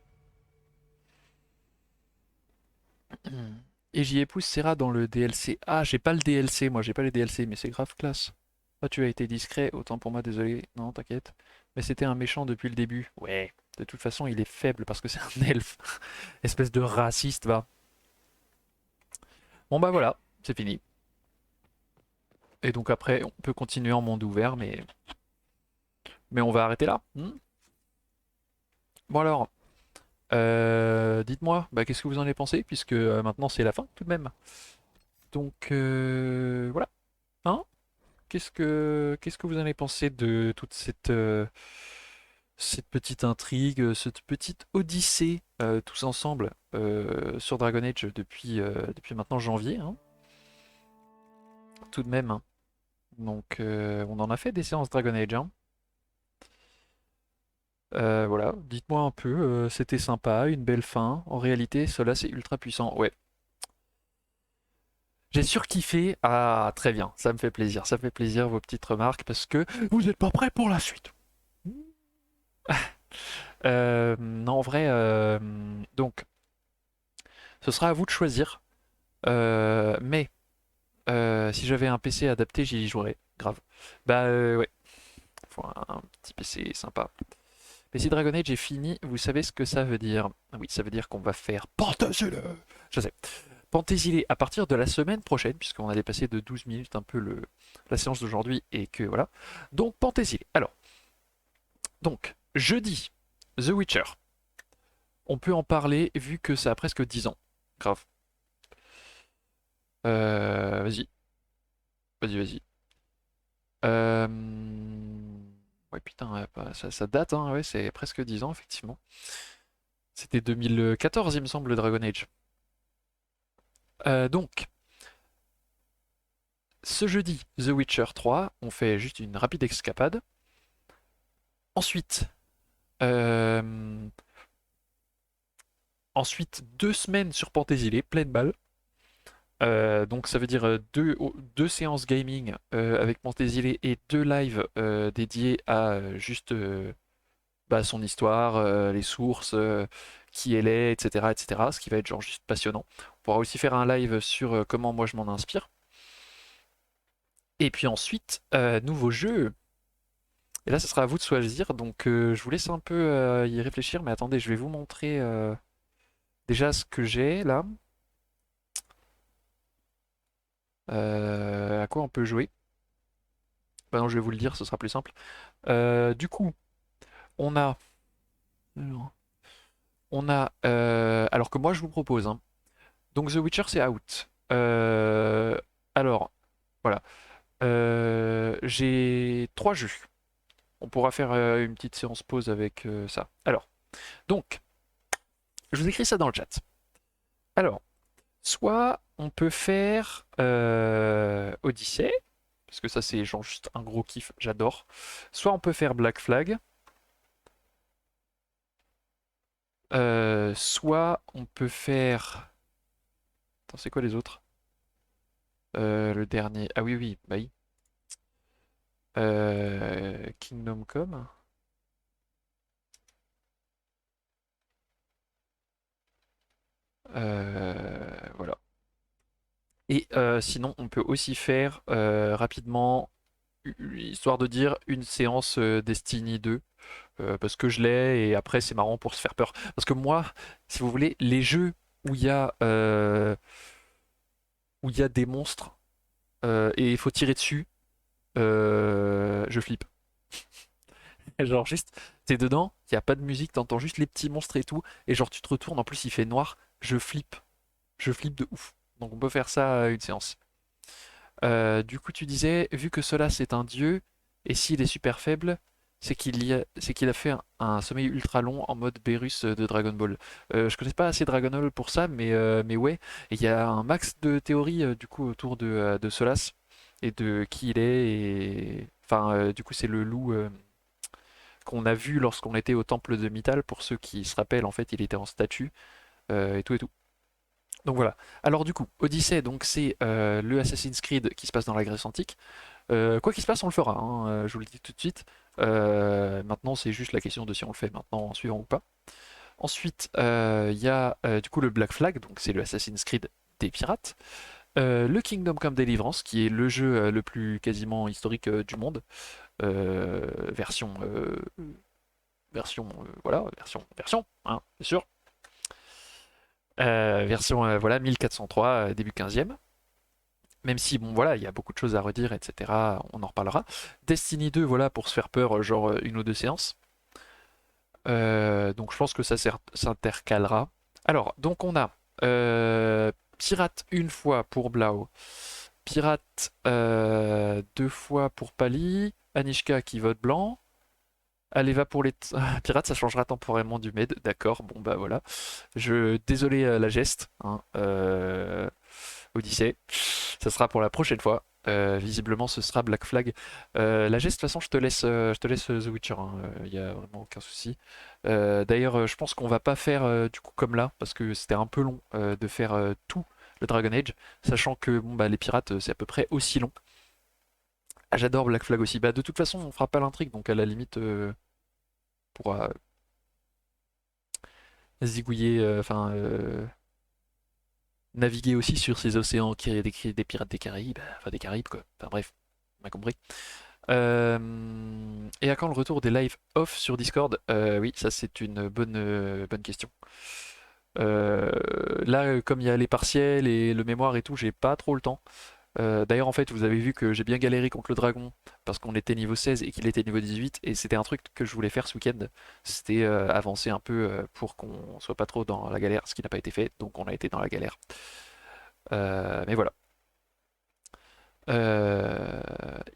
Et j'y épouse Serra dans le DLC. Ah, j'ai pas le DLC, moi j'ai pas les DLC, mais c'est grave classe. Ah, tu as été discret, autant pour moi, désolé. Non, t'inquiète. Mais c'était un méchant depuis le début. Ouais, de toute façon, il est faible parce que c'est un elfe. Espèce de raciste, va. Bon bah voilà, c'est fini. Et donc après, on peut continuer en monde ouvert, mais on va arrêter là. Bon alors, dites-moi, bah, qu'est-ce que vous en avez pensé, puisque maintenant c'est la fin tout de même. Donc voilà, hein? Qu'est-ce que vous en avez pensé de toute cette petite intrigue, cette petite odyssée tous ensemble sur Dragon Age depuis maintenant janvier, hein? Tout de même, hein. Donc on en a fait des séances Dragon Age, hein. Voilà, dites-moi un peu, c'était sympa, une belle fin. En réalité, cela c'est ultra puissant. Ouais. J'ai surkiffé. Ah, très bien, ça me fait plaisir. Ça me fait plaisir vos petites remarques parce que vous n'êtes pas prêts pour la suite. Non, en vrai, donc, ce sera à vous de choisir. Mais si j'avais un PC adapté, j'y jouerais. Grave. Bah ouais, faut un petit PC sympa. Mais si Dragon Age est fini, vous savez ce que ça veut dire? Oui, ça veut dire qu'on va faire Penthésilé. Je sais. Penthésilé à partir de la semaine prochaine, puisqu'on a dépassé de 12 minutes un peu la séance d'aujourd'hui, et que voilà. Donc, Penthésilé. Alors, donc, jeudi, The Witcher. On peut en parler vu que ça a presque 10 ans. Grave. Vas-y. Vas-y. Ouais, putain, ça date, hein, ouais, c'est presque 10 ans, effectivement. C'était 2014, il me semble, le Dragon Age. Donc, ce jeudi, The Witcher 3, on fait juste une rapide escapade. Ensuite, ensuite 2 semaines sur Penthésilé, pleine balle. Donc ça veut dire deux séances gaming avec Penthésilé et 2 lives dédiés à juste bah, son histoire, les sources, qui elle est, etc., etc. Ce qui va être genre juste passionnant. On pourra aussi faire un live sur comment moi je m'en inspire. Et puis ensuite, nouveau jeu. Et là, ce sera à vous de choisir. Donc je vous laisse un peu y réfléchir. Mais attendez, je vais vous montrer déjà ce que j'ai là. À quoi on peut jouer? Bah non, je vais vous le dire, ce sera plus simple. Du coup, on a... alors que moi je vous propose, hein. Donc The Witcher c'est out. Alors, voilà. J'ai 3 jeux. On pourra faire une petite séance pause avec ça. Alors, donc, je vous écris ça dans le chat. Alors, soit on peut faire Odyssey, parce que ça c'est genre juste un gros kiff, j'adore. Soit on peut faire Black Flag. Soit on peut faire... Attends, c'est quoi les autres? Le dernier... Ah oui, bah oui. Kingdom Come. Voilà. Et sinon, on peut aussi faire rapidement, histoire de dire, une séance Destiny 2. Parce que je l'ai, et après c'est marrant pour se faire peur. Parce que moi, si vous voulez, les jeux où où il y a des monstres et il faut tirer dessus, je flippe. Genre juste, t'es dedans, il y a pas de musique, t'entends juste les petits monstres et tout, et genre tu te retournes, en plus il fait noir, je flippe de ouf. Donc on peut faire ça une séance. Du coup tu disais, vu que Solas est un dieu, et s'il est super faible, c'est qu'il a fait un sommeil ultra long en mode Beerus de Dragon Ball. Je connais pas assez Dragon Ball pour ça, mais ouais, et il y a un max de théories du coup autour de Solas et de qui il est, et enfin du coup c'est le loup qu'on a vu lorsqu'on était au temple de Mythal. Pour ceux qui se rappellent, en fait, il était en statue et tout et tout. Donc voilà. Alors du coup, Odyssey, donc c'est le Assassin's Creed qui se passe dans la Grèce antique. Quoi qu'il se passe, on le fera, hein, je vous le dis tout de suite. Maintenant, c'est juste la question de si on le fait maintenant en suivant ou pas. Ensuite, il y a du coup le Black Flag, donc c'est le Assassin's Creed des pirates. Le Kingdom Come Deliverance, qui est le jeu le plus quasiment historique du monde. Version voilà, version, hein, bien sûr. Version voilà 1403, début 15e. Même si bon voilà, il y a beaucoup de choses à redire, etc. On en reparlera. Destiny 2, voilà, pour se faire peur, genre une ou deux séances. Donc je pense que ça s'intercalera. Alors, donc on a Pirate une fois pour Blau, Pirate deux fois pour Pali, Anishka qui vote blanc. Allez, va pour les pirates, ça changera temporairement du med. D'accord, bon bah voilà. Désolé la geste, hein, Odyssée. Ça sera pour la prochaine fois. Visiblement, ce sera Black Flag. La geste, de toute façon, je te laisse The Witcher. Il n'y a vraiment aucun souci. D'ailleurs, je pense qu'on va pas faire du coup comme là, parce que c'était un peu long de faire tout le Dragon Age, sachant que bon, bah, les pirates, c'est à peu près aussi long. Ah, j'adore Black Flag aussi. Bah, de toute façon, on fera pas l'intrigue, donc à la limite, on pourra zigouiller, enfin, naviguer aussi sur ces océans qui décrits des pirates des Caraïbes, enfin des Caraïbes quoi. Enfin bref, on a compris. Et à quand le retour des live off sur Discord? Oui, ça c'est une bonne question. Là, comme il y a les partiels et le mémoire et tout, j'ai pas trop le temps. D'ailleurs, en fait, vous avez vu que j'ai bien galéré contre le dragon parce qu'on était niveau 16 et qu'il était niveau 18, et c'était un truc que je voulais faire ce week-end. C'était avancer un peu pour qu'on soit pas trop dans la galère, ce qui n'a pas été fait, donc on a été dans la galère. Mais voilà.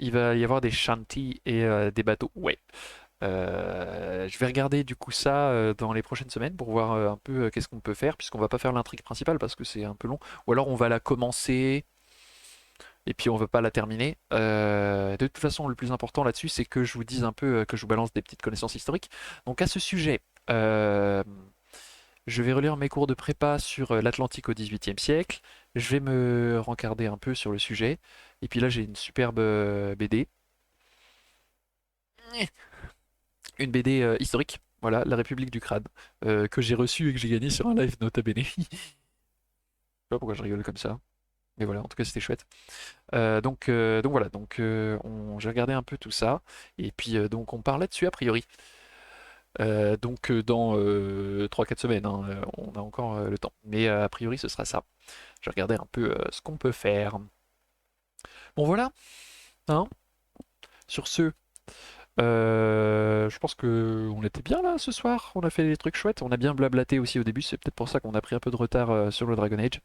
Il va y avoir des shanties et des bateaux. Ouais. Je vais regarder du coup ça dans les prochaines semaines pour voir un peu qu'est-ce qu'on peut faire, puisqu'on va pas faire l'intrigue principale parce que c'est un peu long. Ou alors on va la commencer et puis on veut pas la terminer. De toute façon, le plus important là-dessus, c'est que je vous dise un peu, que je vous balance des petites connaissances historiques. Donc à ce sujet, je vais relire mes cours de prépa sur l'Atlantique au XVIIIe siècle. Je vais me rencarder un peu sur le sujet. Et puis là, j'ai une superbe BD. Une BD historique. Voilà, La République du Crâne. Que j'ai reçue et que j'ai gagné sur un live Nota Bene. Je sais pas pourquoi je rigole comme ça. Mais voilà, en tout cas, c'était chouette. Donc voilà, j'ai regardé un peu tout ça. Et puis donc on part là-dessus a priori. Dans 3-4 semaines, hein, on a encore le temps. Mais a priori ce sera ça. Je vais regarder un peu ce qu'on peut faire. Bon voilà, hein. Sur ce, je pense que on était bien là ce soir. On a fait des trucs chouettes. On a bien blablaté aussi au début. C'est peut-être pour ça qu'on a pris un peu de retard sur le Dragon Age.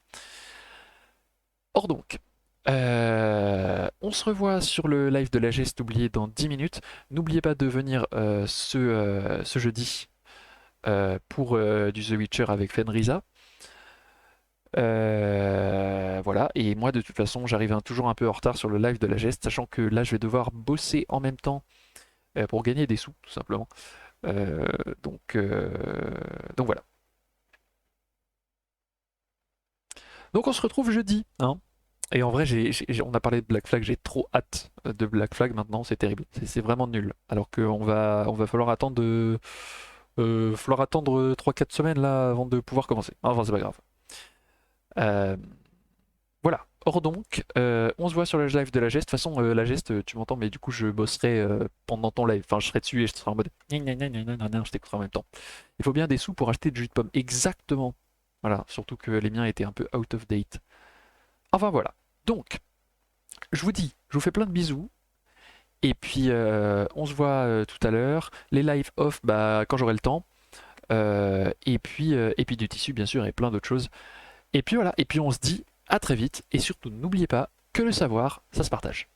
Or donc, on se revoit sur le live de la geste oublié dans 10 minutes. N'oubliez pas de venir ce jeudi pour du The Witcher avec Fenrisa. Voilà, et moi de toute façon j'arrive toujours un peu en retard sur le live de la geste, sachant que là je vais devoir bosser en même temps pour gagner des sous, tout simplement. Euh, donc, euh, donc voilà. Donc on se retrouve jeudi, hein. Et en vrai, on a parlé de Black Flag, j'ai trop hâte de Black Flag maintenant, c'est terrible. C'est vraiment nul. Alors qu'on va falloir attendre 3-4 semaines là avant de pouvoir commencer. Enfin, c'est pas grave. Euh, voilà. Or donc, on se voit sur le live de la geste. De toute façon, la geste, tu m'entends, mais du coup, je bosserai pendant ton live. Enfin, je serai dessus et je serai en mode gna gna gna gna gna gna, je t'écouterai en même temps. Il faut bien des sous pour acheter du jus de pomme. Exactement. Voilà, surtout que les miens étaient un peu out of date. Enfin voilà. Donc, je vous fais plein de bisous. Et puis, on se voit tout à l'heure. Les lives off, bah, quand j'aurai le temps. Et puis du tissu, bien sûr, et plein d'autres choses. Et puis voilà. Et puis on se dit à très vite. Et surtout, n'oubliez pas que le savoir, ça se partage.